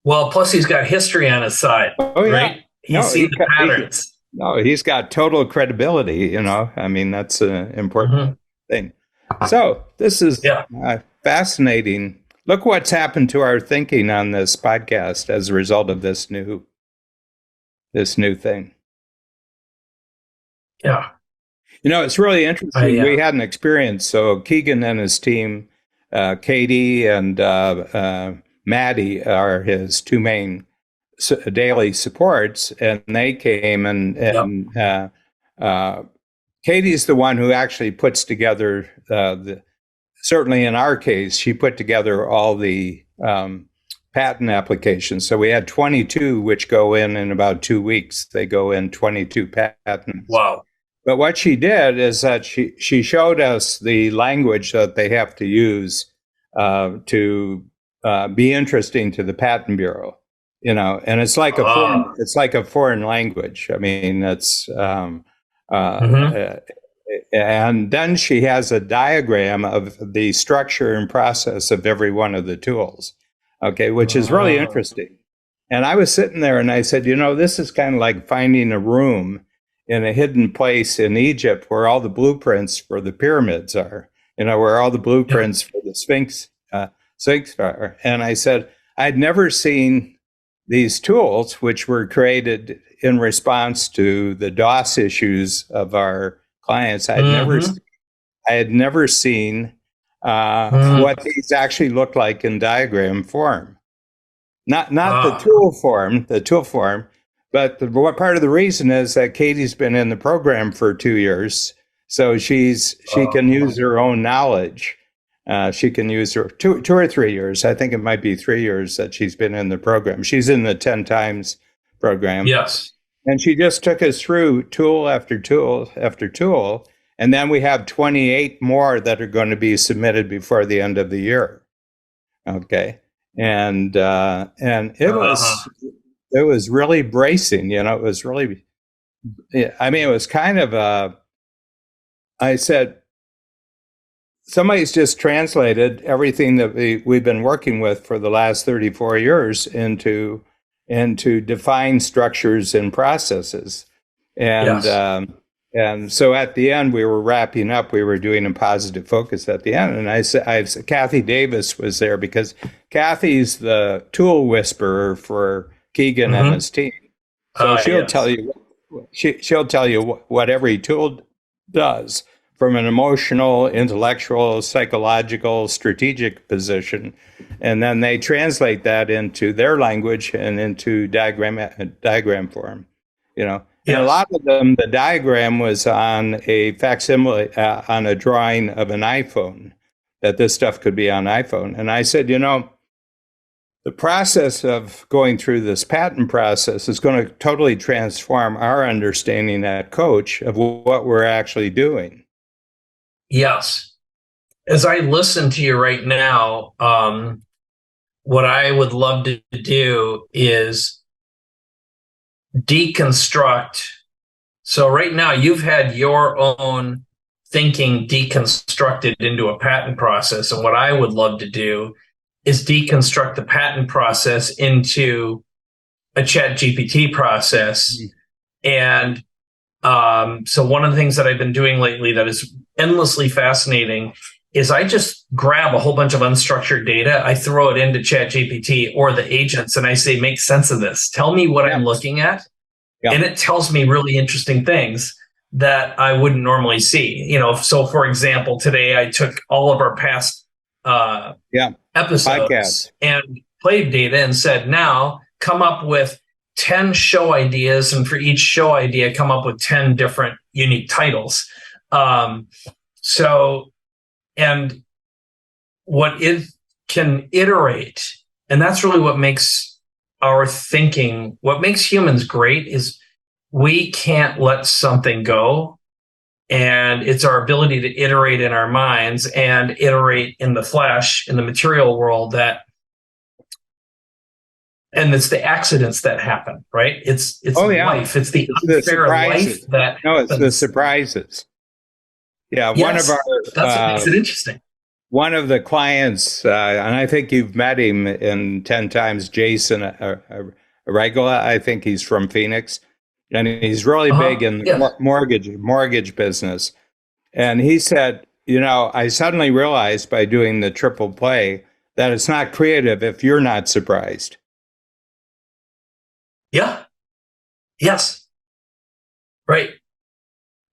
Well, plus he's got history on his side, right? He's seen the patterns. He's got total credibility, I mean, that's an important thing. So this is fascinating. Look what's happened to our thinking on this podcast as a result of this new thing. Yeah. It's really interesting. We had an experience. So Keegan and his team, Katie and Maddie are his two main daily supports, and they came and Katie's the one who actually puts together certainly in our case, she put together all the patent applications. So we had 22, which go in about 2 weeks. They go in 22 patents. Wow. But what she did is that she showed us the language that they have to use to be interesting to the Patent Bureau, and it's like a foreign language. I mean, it's and then she has a diagram of the structure and process of every one of the tools. Okay, which is really interesting. And I was sitting there and I said, this is kind of like finding a room in a hidden place in Egypt where all the blueprints for the pyramids are, where all the blueprints for the Sphinx are. And I said, I'd never seen these tools, which were created in response to the DOS issues of our clients. I had never seen what these actually look like in diagram form. Not the tool form, but what part of the reason is that Katie's been in the program for 2 years, so she can use her own knowledge. She can use her 2 or 3 years. I think it might be 3 years that she's been in the program. She's in the 10 times program. Yes. And she just took us through tool after tool after tool. And then we have 28 more that are going to be submitted before the end of the year. Okay. And it was really bracing, it was really, I mean, it was kind of I said, somebody's just translated everything that we've been working with for the last 34 years into defined structures and processes. And and so at the end, we were wrapping up. We were doing a positive focus at the end. And I said, Kathy Davis was there because Kathy's the tool whisperer for Keegan and his team. So she'll tell you what every tool does. from an emotional, intellectual, psychological, strategic position, and then they translate that into their language and into diagram form. And a lot of them, the diagram was on a facsimile, on a drawing of an iPhone, that this stuff could be on iPhone. And I said, the process of going through this patent process is going to totally transform our understanding at Coach of what we're actually doing. Yes. As I listen to you right now, what I would love to do is deconstruct. So right now you've had your own thinking deconstructed into a patent process. And what I would love to do is deconstruct the patent process into a ChatGPT process. And so one of the things that I've been doing lately that is endlessly fascinating is I just grab a whole bunch of unstructured data, I throw it into ChatGPT or the agents, and I say, make sense of this. Tell me what I'm looking at. And it tells me really interesting things that I wouldn't normally see. So for example, today I took all of our past episodes Podcast. and played data and said, now come up with 10 show ideas, and for each show idea, come up with 10 different unique titles. And what it can iterate, and that's really what makes our thinking, what makes humans great is we can't let something go. And it's our ability to iterate in our minds and iterate in the flesh, in the material world, and it's the accidents that happen, right? It's life. It's the unfair life that it's the surprises. Yeah, yes, that's what makes it interesting. One of the clients, and I think you've met him in 10 times, Jason Regula, I think he's from Phoenix, and he's really big in the mortgage business. And he said, I suddenly realized by doing the triple play that it's not creative if you're not surprised. Yeah. Yes. Right.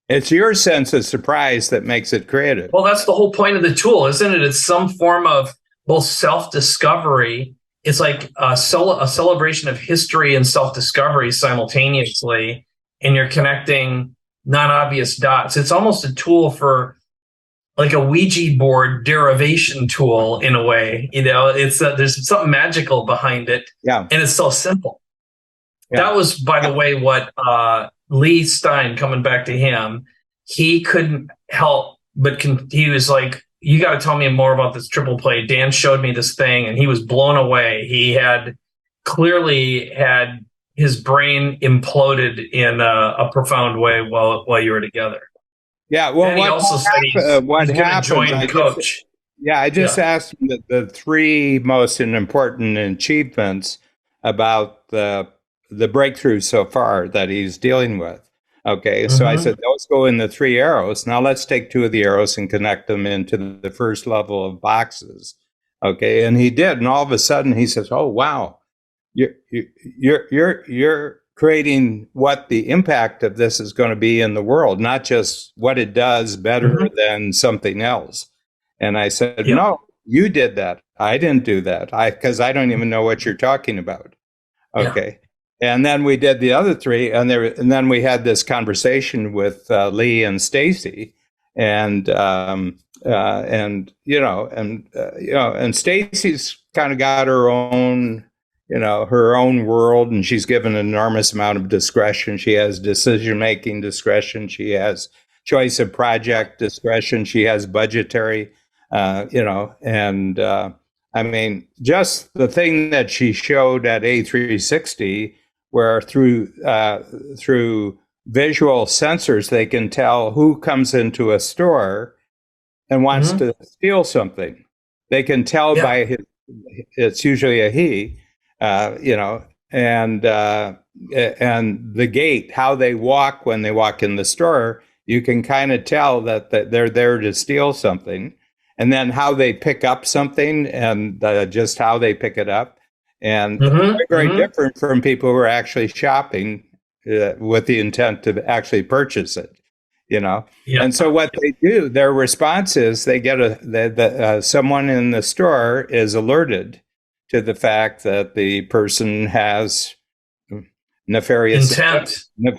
It's your sense of surprise that makes it creative. Well, that's the whole point of the tool, isn't it? It's some form of both self-discovery. It's like a celebration of history and self-discovery simultaneously, and you're connecting non-obvious dots. It's almost a tool for like a Ouija board derivation tool in a way. It's there's something magical behind it, and it's so simple. That was, by the way, what Lee Stein, coming back to him, he couldn't help but he was like, you got to tell me more about this triple play. Dan showed me this thing, and he was blown away. He had clearly had his brain imploded in a profound way while you were together. Yeah, well, and he also said he's going to join Coach. I just asked him the three most important achievements about the breakthrough so far that he's dealing with. Okay, so I said, those go in the three arrows. Now let's take two of the arrows and connect them into the first level of boxes. Okay, and he did, and all of a sudden he says, "Oh wow, you're creating what the impact of this is going to be in the world, not just what it does better than something else." And I said, "No, you did that. I didn't do that. Because I don't even know what you're talking about." Okay. And then we did the other three, and then we had this conversation with Lee and Stacey, and Stacey's kind of got her own, her own world, and she's given an enormous amount of discretion. She has decision-making discretion. She has choice of project discretion. She has budgetary, and I mean, just the thing that she showed at A360, where through visual sensors, they can tell who comes into a store and wants to steal something. They can tell by it's usually a he, and the gait, how they walk when they walk in the store, you can kind of tell that they're there to steal something. And then how they pick up something and just how they pick it up. And very different from people who are actually shopping with the intent to actually purchase it. you know. Yeah. And so what they do, their response is they get someone in the store is alerted to the fact that the person has nefarious intentions, you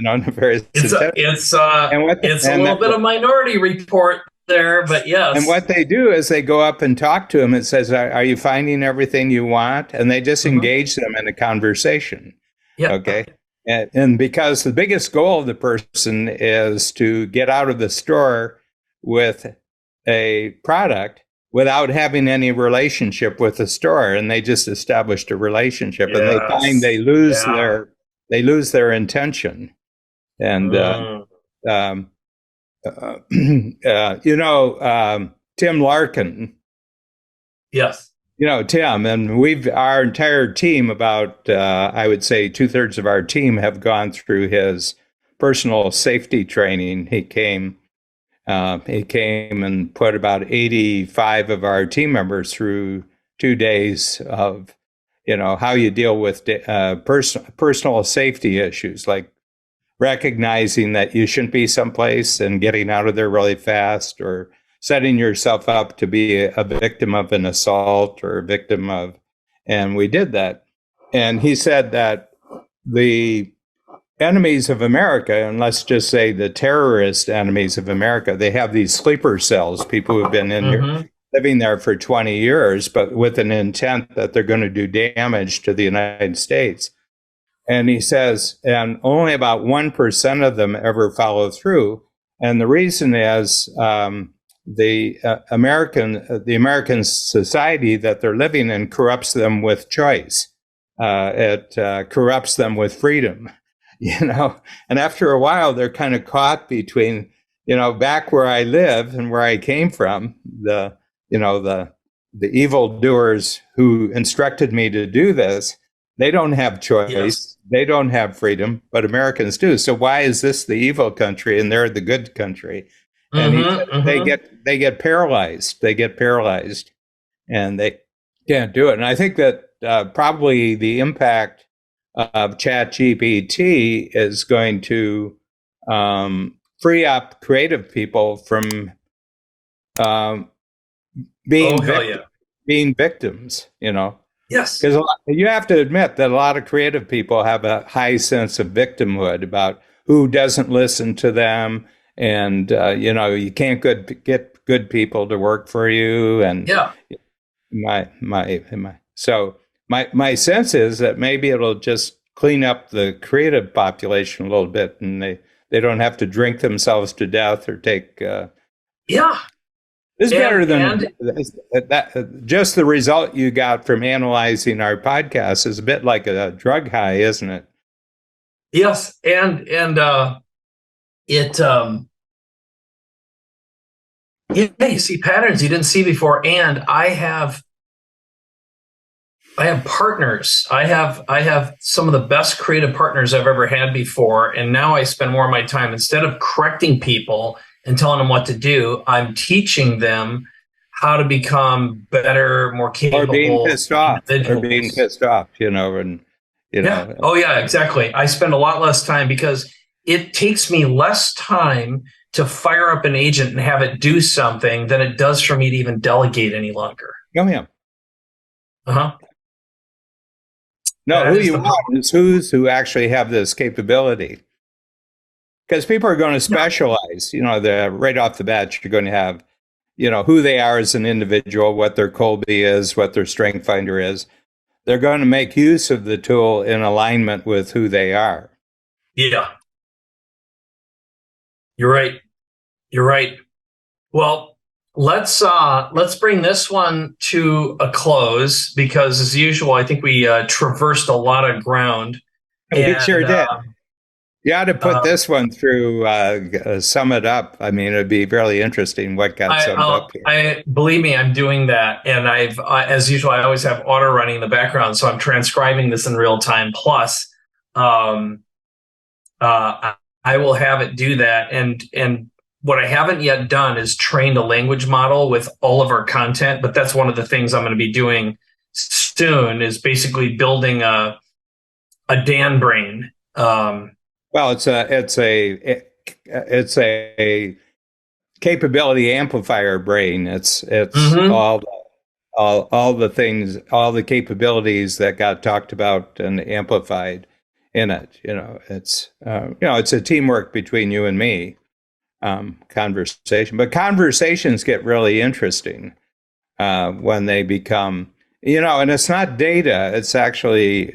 know, nefarious intentions. It's a little bit of Minority Report there, but yes. And what they do is they go up and talk to them. It says, are you finding everything you want? And they just engage them in a conversation. Yeah. Okay. And because the biggest goal of the person is to get out of the store with a product without having any relationship with the store, and they just established a relationship, and they find they lose their intention, and Tim Larkin. Yes. You know, Tim, and our entire team, about I would say 2/3 of our team, have gone through his personal safety training. He came and put about 85 of our team members through 2 days of, you know, how you deal with personal safety issues, like recognizing that you shouldn't be someplace and getting out of there really fast, or setting yourself up to be a victim of an assault or a victim of, and we did that. And he said that the enemies of America, and let's just say the terrorist enemies of America, they have these sleeper cells, people who've been in here, living there for 20 years, but with an intent that they're going to do damage to the United States. And he says, and only about 1% of them ever follow through. And the reason is, the American society that they're living in corrupts them with choice. It corrupts them with freedom, you know. And after a while, they're kind of caught between, you know, back where I live and where I came from, the evildoers who instructed me to do this. They don't have choice. Yes. They don't have freedom, but Americans do. So why is this the evil country and they're the good country? And they get paralyzed. They get paralyzed, and they can't do it. And I think that probably the impact of ChatGPT is going to free up creative people from being victims. You know. Yes. Because you have to admit that a lot of creative people have a high sense of victimhood about who doesn't listen to them. And, you know, you can't get good people to work for you. And so my sense is that maybe it'll just clean up the creative population a little bit, and they don't have to drink themselves to death or take. It's better than that. Just the result you got from analyzing our podcast is a bit like a drug high, isn't it? Yes. And you see patterns you didn't see before. And I have partners. I have some of the best creative partners I've ever had before. And now I spend more of my time, instead of correcting people and telling them what to do, I'm teaching them how to become better, more capable. Or being pissed off, you know, and you know. Oh yeah, exactly. I spend a lot less time because it takes me less time to fire up an agent and have it do something than it does for me to even delegate any longer. Oh yeah. No, that who you want is who actually have this capability. Because people are going to specialize, you know, right off the bat, you're going to have, you know, who they are as an individual, what their Colby is, what their Strength Finder is. They're going to make use of the tool in alignment with who they are. Yeah. You're right. You're right. Well, let's bring this one to a close, because as usual, I think we traversed a lot of ground. We sure did. You ought to put this one through, sum it up. I mean, it'd be really interesting what got summed up here. Believe me, I'm doing that. And as usual, I always have auto running in the background. So I'm transcribing this in real time. Plus, I will have it do that. And what I haven't yet done is trained a language model with all of our content. But that's one of the things I'm going to be doing soon, is basically building a Dan brain. Well, it's a capability amplifier brain. It's all the things, all the capabilities that got talked about and amplified in it. It's it's a teamwork between you and me, conversation. But conversations get really interesting when they become, and it's not data. It's actually,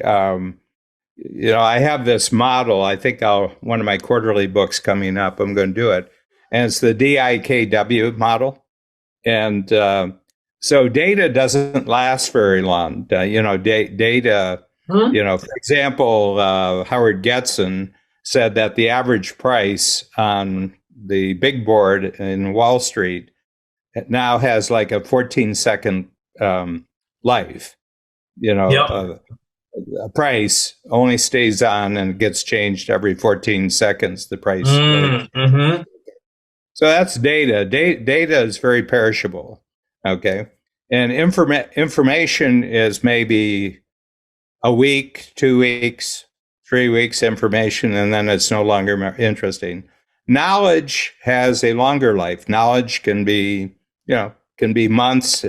I have this model. I think one of my quarterly books coming up, I'm going to do it, and it's the DIKW model. And so data doesn't last very long. Data, for example, Howard Getson said that the average price on the big board in Wall Street now has like a 14-second life. A price only stays on and gets changed every 14 seconds. The price. So that's data. Data is very perishable. Okay. And information is maybe a week, 2 weeks, 3 weeks information, and then it's no longer interesting. Knowledge has a longer life. Knowledge can be months.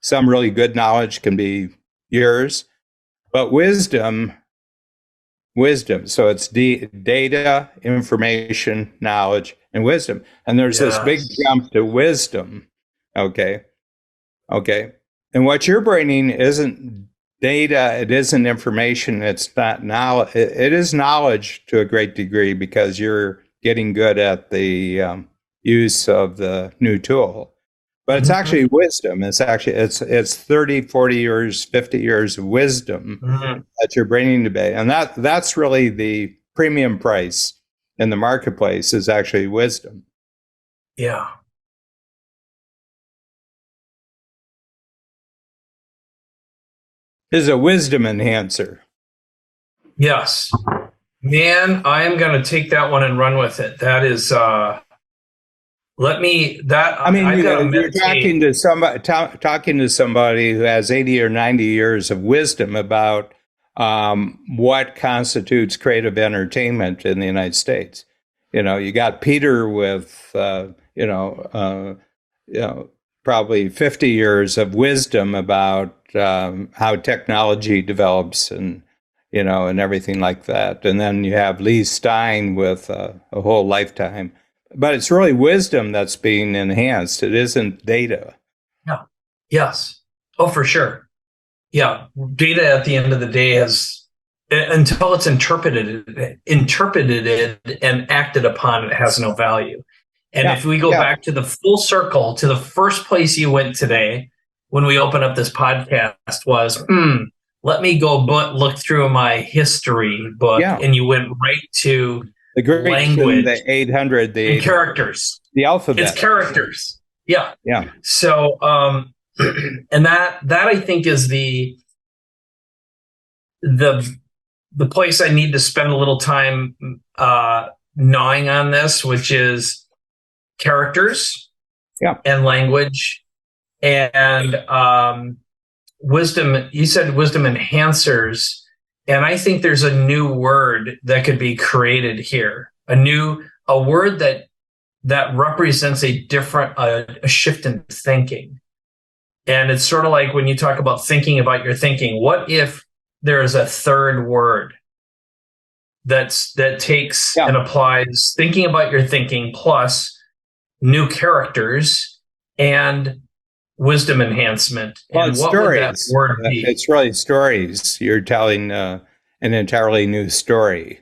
Some really good knowledge can be years. But wisdom. So it's data, information, knowledge, and wisdom. And there's this big jump to wisdom. Okay. And what you're bringing isn't data. It isn't information. It's not knowledge. It is knowledge to a great degree because you're getting good at the use of the new tool. But it's actually wisdom. It's 30, 40 years, 50 years of wisdom that you're bringing to bear. And that's really the premium price in the marketplace is actually wisdom. Yeah. Is a wisdom enhancer. Yes. Man, I am going to take that one and run with it. That is, you're talking to somebody who has 80 or 90 years of wisdom about what constitutes creative entertainment in the United States. You got Peter with, probably 50 years of wisdom about how technology develops and everything like that. And then you have Lee Stein with a whole lifetime. But it's really wisdom that's being enhanced. It isn't data. Yeah. Yes. Oh, for sure. Yeah. Data at the end of the day until it's interpreted and acted upon, it has no value. And if we go back to the full circle, to the first place you went today, when we opened up this podcast was, let me go look through my history book. And you went right to the Greek language, the 800, the characters, the alphabet. It's characters. Yeah. Yeah. So, and that I think is the place I need to spend a little time gnawing on this, which is characters and language and wisdom. You said wisdom enhancers. And I think there's a new word that could be created here, a word that represents a shift in thinking. And it's sort of like when you talk about thinking about your thinking, what if there is a third word that takes and applies thinking about your thinking plus new characters and wisdom enhancement? Well, and it's what stories. Would that word be? It's really stories. You're telling an entirely new story.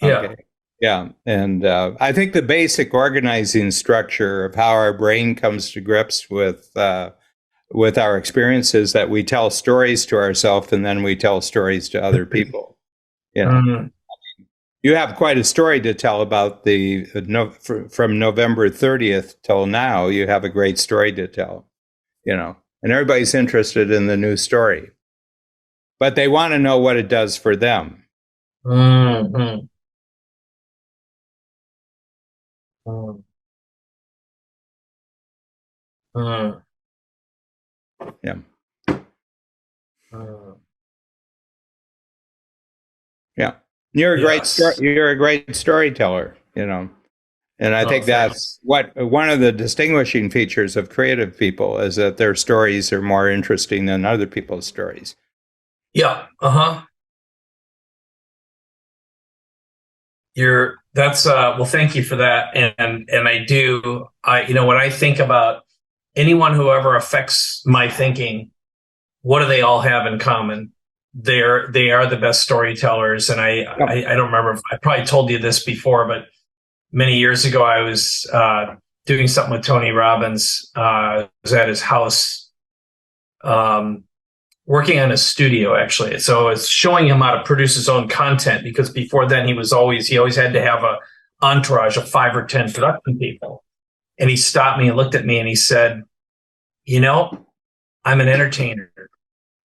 Okay. Yeah. And I think the basic organizing structure of how our brain comes to grips with our experiences that we tell stories to ourselves and then we tell stories to other people. You have quite a story to tell about from November 30th till now. You have a great story to tell, and everybody's interested in the new story, but they want to know what it does for them. Yeah. Yeah. You're a Yes. you're a great storyteller, And I Oh, think thanks. that's one of the distinguishing features of creative people is that their stories are more interesting than other people's stories. Yeah. Uh-huh. That's well, thank you for that. And when I think about anyone who ever affects my thinking, what do they all have in common? They are the best storytellers. And Yep. I don't remember if I probably told you this before, but many years ago I was doing something with Tony Robbins. I was at his house, working on his studio actually. So it's showing him how to produce his own content, because before then he always had to have a entourage of 5 or 10 production people. And he stopped me and looked at me and he said, I'm an entertainer.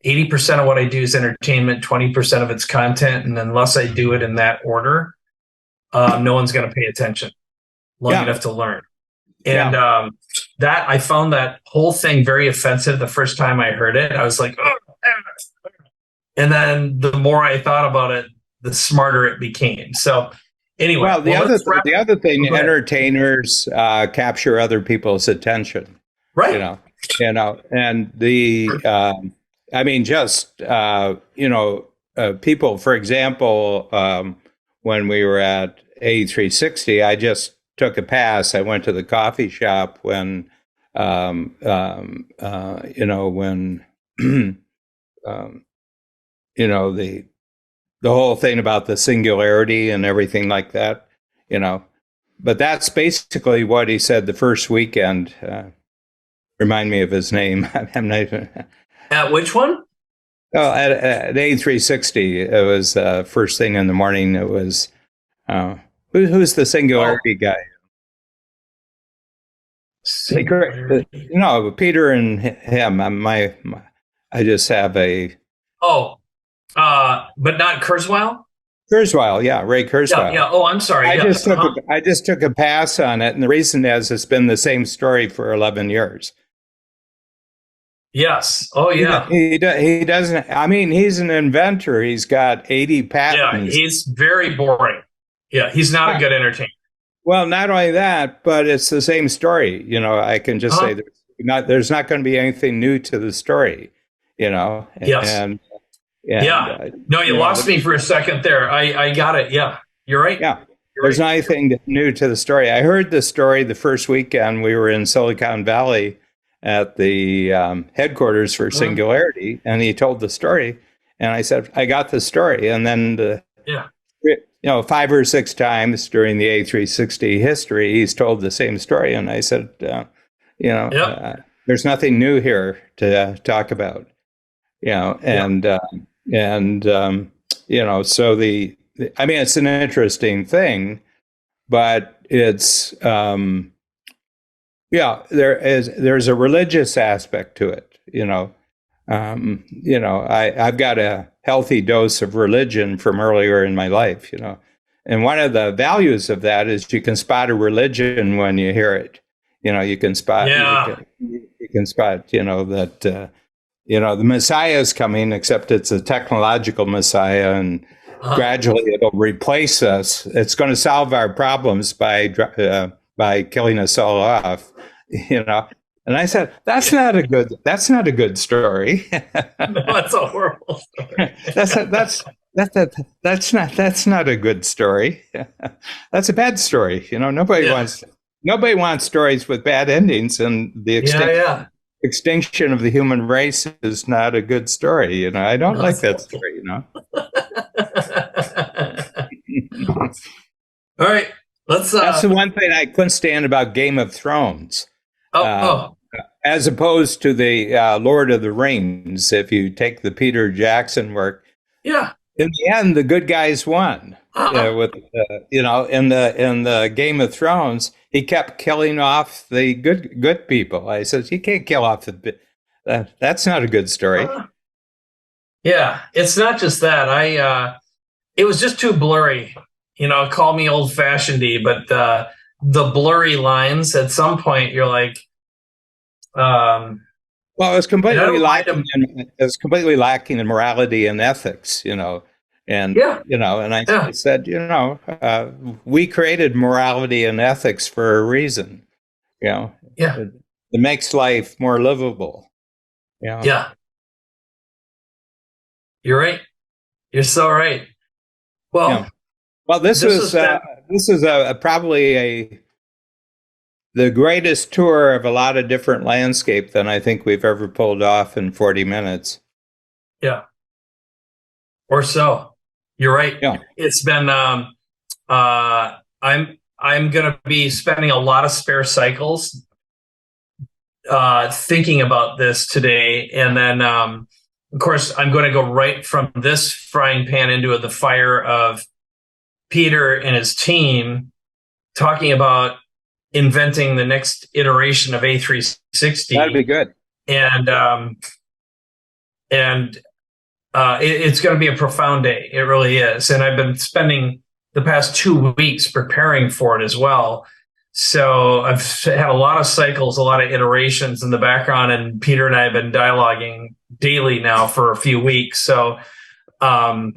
80% of what I do is entertainment, 20% of it's content. And unless I do it in that order, no one's going to pay attention long enough to learn. And that I found that whole thing very offensive the first time I heard it. I was like, oh. And then the more I thought about it, the smarter it became. So anyway, well, the other thing, entertainers capture other people's attention, right? And people, for example, when we were at A360, I just took a pass. I went to the coffee shop when the whole thing about the singularity and everything like that, But that's basically what he said the first weekend. Remind me of his name. I'm not even. At which one? Oh, at A360, it was first thing in the morning. It was who's the singularity guy? Singularity. No, Peter and him. I just have a. Oh, but not Kurzweil? Kurzweil, yeah, Ray Kurzweil. Yeah. Oh, I'm sorry. I just took a pass on it, and the reason is it's been the same story for 11 years. Yes. Oh, yeah. He doesn't. I mean, he's an inventor. He's got 80 patents. Yeah, he's very boring. Yeah, he's not a good entertainer. Well, not only that, but it's the same story. I can just say there's not going to be anything new to the story. Yes. No, you lost me for a second there. I got it. Yeah, you're right. Yeah. There's not anything new to the story. I heard the story the first weekend we were in Silicon Valley at the headquarters for Singularity, and he told the story, and I said, I got the story. And then 5 or 6 times during the A360 history, he's told the same story. And I said, there's nothing new here to talk about, so it's an interesting thing, but it's, there's a religious aspect to it, I've got a healthy dose of religion from earlier in my life, and one of the values of that is you can spot a religion when you hear it. You can spot, you can spot, that, the Messiah is coming, except it's a technological Messiah, and gradually it'll replace us. It's going to solve our problems by killing us all off, And I said, that's not a good story. No, that's a horrible story. That's not a good story. That's a bad story. Nobody wants stories with bad endings, and the extinction of the human race is not a good story. I don't like that story. All right, let's. That's the one thing I couldn't stand about Game of Thrones. As opposed to the Lord of the Rings, if you take the Peter Jackson work, in the end, the good guys won. In the Game of Thrones, he kept killing off the good people. I said, you can't kill off that's not a good story. It's not just that. It was just too blurry. Call me old-fashioned-y, but the blurry lines at some point, you're like. Well, it was completely lacking. It was completely lacking in morality and ethics. And, Yeah. and I Yeah. said, we created morality and ethics for a reason, Yeah. it makes life more livable. Yeah. You're right. You're so right. Well, Yeah. Well, this is probably the greatest tour of a lot of different landscape than I think we've ever pulled off in 40 minutes. Yeah. Or so. You're right. Yeah. It's been I'm gonna be spending a lot of spare cycles thinking about this today. And then of course I'm gonna go right from this frying pan into the fire of Peter and his team talking about inventing the next iteration of A360. That'd be good. And it's going to be a profound day. It really is. And I've been spending the past 2 weeks preparing for it as well. So I've had a lot of cycles, a lot of iterations in the background, and Peter and I have been dialoguing daily now for a few weeks. So one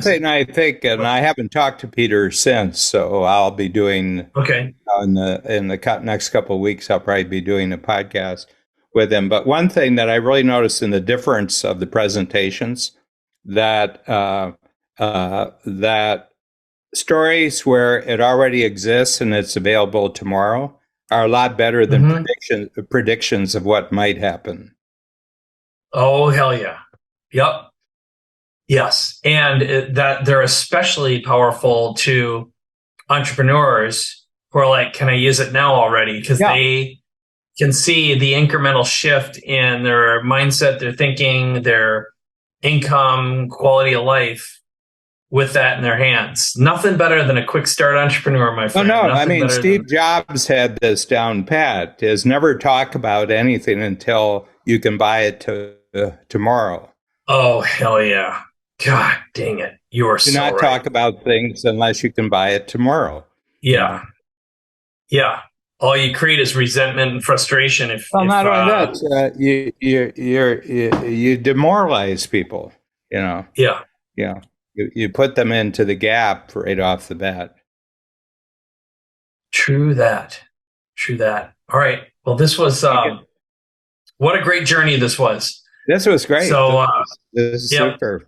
thing I think, and I haven't talked to Peter since, so I'll be doing in the next couple of weeks. I'll probably be doing a podcast with him. But one thing that I really noticed in the difference of the presentations that stories where it already exists and it's available tomorrow are a lot better than predictions of what might happen. Oh, hell yeah. Yep. Yes. And that they're especially powerful to entrepreneurs who are like, can I use it now already? Because they can see the incremental shift in their mindset, their thinking, their income, quality of life with that in their hands. Nothing better than a quick start entrepreneur, my friend. Oh, no. I mean, Steve Jobs had this down pat, is never talk about anything until you can buy it tomorrow. Oh, hell yeah. God dang it. You are so right. Do not talk about things unless you can buy it tomorrow. Yeah. Yeah. All you create is resentment and frustration. Not only that, you demoralize people. Yeah. You put them into the gap right off the bat. True that. All right. Well, this was what a great journey this was. This was great. So this is super.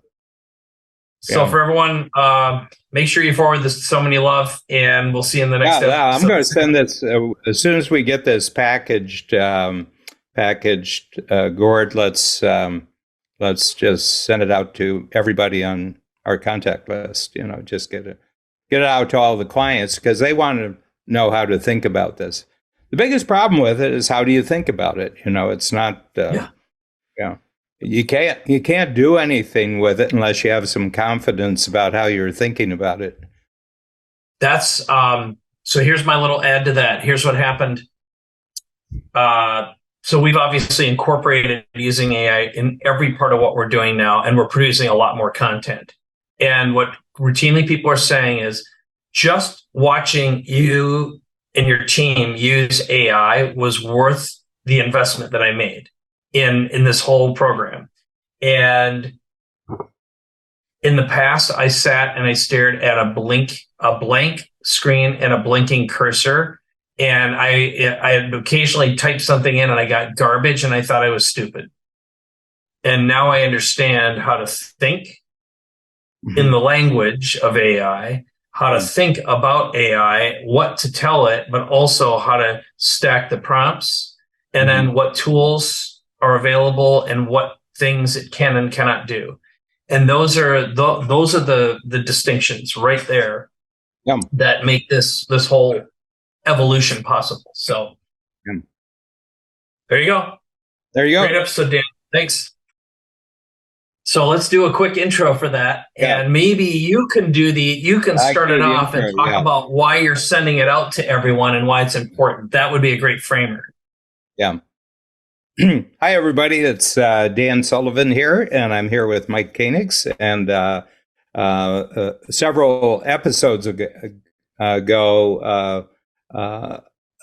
So for everyone, make sure you forward this to someone you love, and we'll see you in the next episode. I'm going to send this as soon as we get this packaged, Gord. Let's just send it out to everybody on our contact list. Just get it out to all the clients because they want to know how to think about this. The biggest problem with it is how do you think about it? It's not. You can't do anything with it unless you have some confidence about how you're thinking about it. That's so here's my little add to that. Here's what happened. So we've obviously incorporated using AI in every part of what we're doing now, and we're producing a lot more content. And what routinely people are saying is just watching you and your team use AI was worth the investment that I made in this whole program. And in the past, I sat and I stared at a blank screen and a blinking cursor. And I had occasionally typed something in and I got garbage and I thought I was stupid. And now I understand how to think in the language of AI, how to think about AI, what to tell it, but also how to stack the prompts, and then what tools are available and what things it can and cannot do. And those are the distinctions right there that make this whole evolution possible. So there you go. Great episode, Dan. Thanks. So let's do a quick intro for that. And maybe you can start it off and talk about why you're sending it out to everyone and why it's important. That would be a great framer. Yeah. Hi, everybody. It's Dan Sullivan here, and I'm here with Mike Koenigs. And several episodes ago,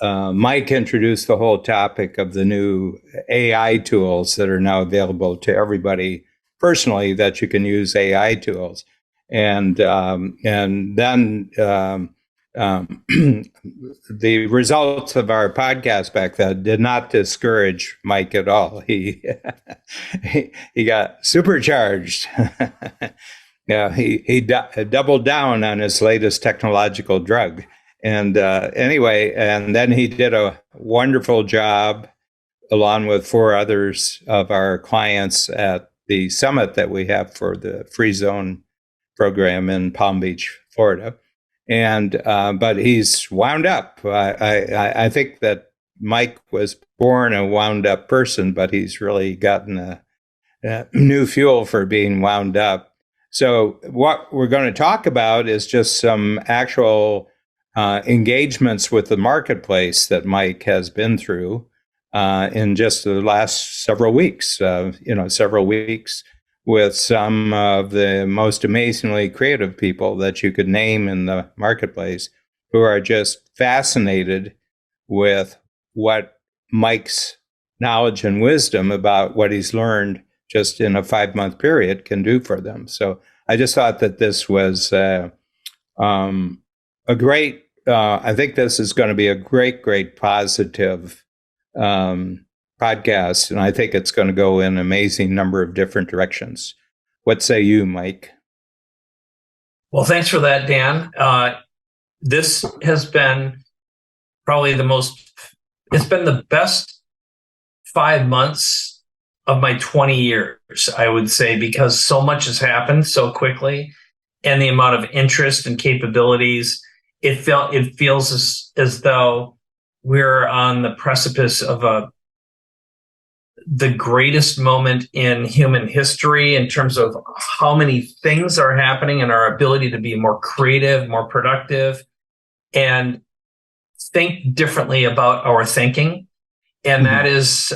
Mike introduced the whole topic of the new AI tools that are now available to everybody personally that you can use AI tools. And then the results of our podcast back then did not discourage Mike at all. He got supercharged. Yeah, he doubled down on his latest technological drug. And anyway, and then he did a wonderful job along with 4 others of our clients at the summit that we have for the Free Zone program in Palm Beach, Florida. And but he's wound up. I think that Mike was born a wound up person, but he's really gotten a new fuel for being wound up. So what we're going to talk about is just some actual engagements with the marketplace that Mike has been through in just the last several weeks. Several weeks with some of the most amazingly creative people that you could name in the marketplace, who are just fascinated with what Mike's knowledge and wisdom about what he's learned just in a 5-month period can do for them. So I just thought that this was a great, I think this is going to be a great positive podcast. And I think it's going to go in an amazing number of different directions. What say you, Mike? Well, thanks for that, Dan. This has been probably it's been the best 5 months of my 20 years, I would say, because so much has happened so quickly, and the amount of interest and capabilities. It feels as though we're on the precipice of the greatest moment in human history in terms of how many things are happening and our ability to be more creative, more productive, and think differently about our thinking. And that is,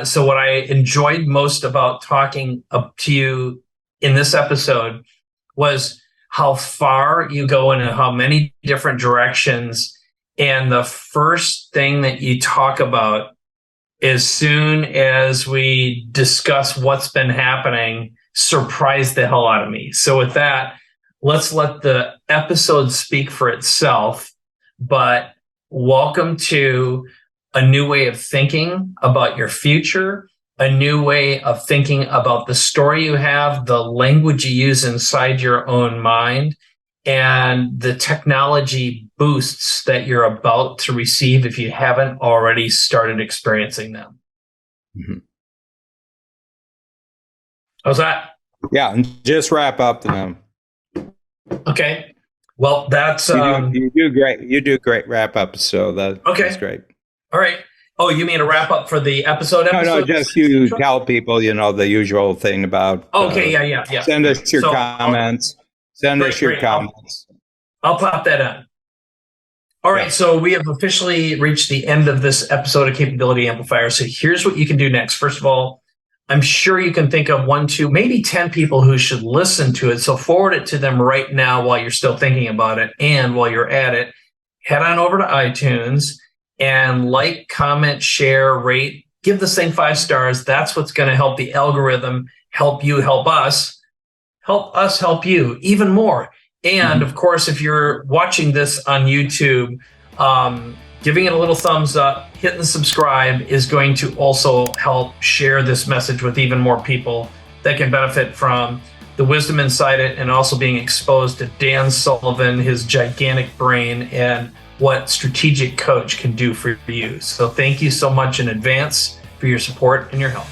so what I enjoyed most about talking up to you in this episode was how far you go in how many different directions. And the first thing that you talk about, as soon as we discuss what's been happening, surprised the hell out of me. So with that, let's let the episode speak for itself. But welcome to a new way of thinking about your future, a new way of thinking about the story you have, the language you use inside your own mind, and the technology boosts that you're about to receive if you haven't already started experiencing them. Mm-hmm. How's that? Yeah, and just wrap up now. Okay. Well, that's you do great. You do great wrap up. So that's great. All right. Oh, you mean a wrap up for the episode? No, just you tell people, the usual thing about. Okay, yeah. Send us your comments. Send us your comments. I'll pop that on. All right, so we have officially reached the end of this episode of Capability Amplifier. So here's what you can do next. First of all, I'm sure you can think of 1, 2, maybe 10 people who should listen to it. So forward it to them right now while you're still thinking about it. And while you're at it, head on over to iTunes and like, comment, share, rate, give this thing 5 stars. That's what's going to help the algorithm help you, help us help you even more. And of course, if you're watching this on YouTube, giving it a little thumbs up, hitting subscribe is going to also help share this message with even more people that can benefit from the wisdom inside it, and also being exposed to Dan Sullivan, his gigantic brain, and what Strategic Coach can do for you. So thank you so much in advance for your support and your help.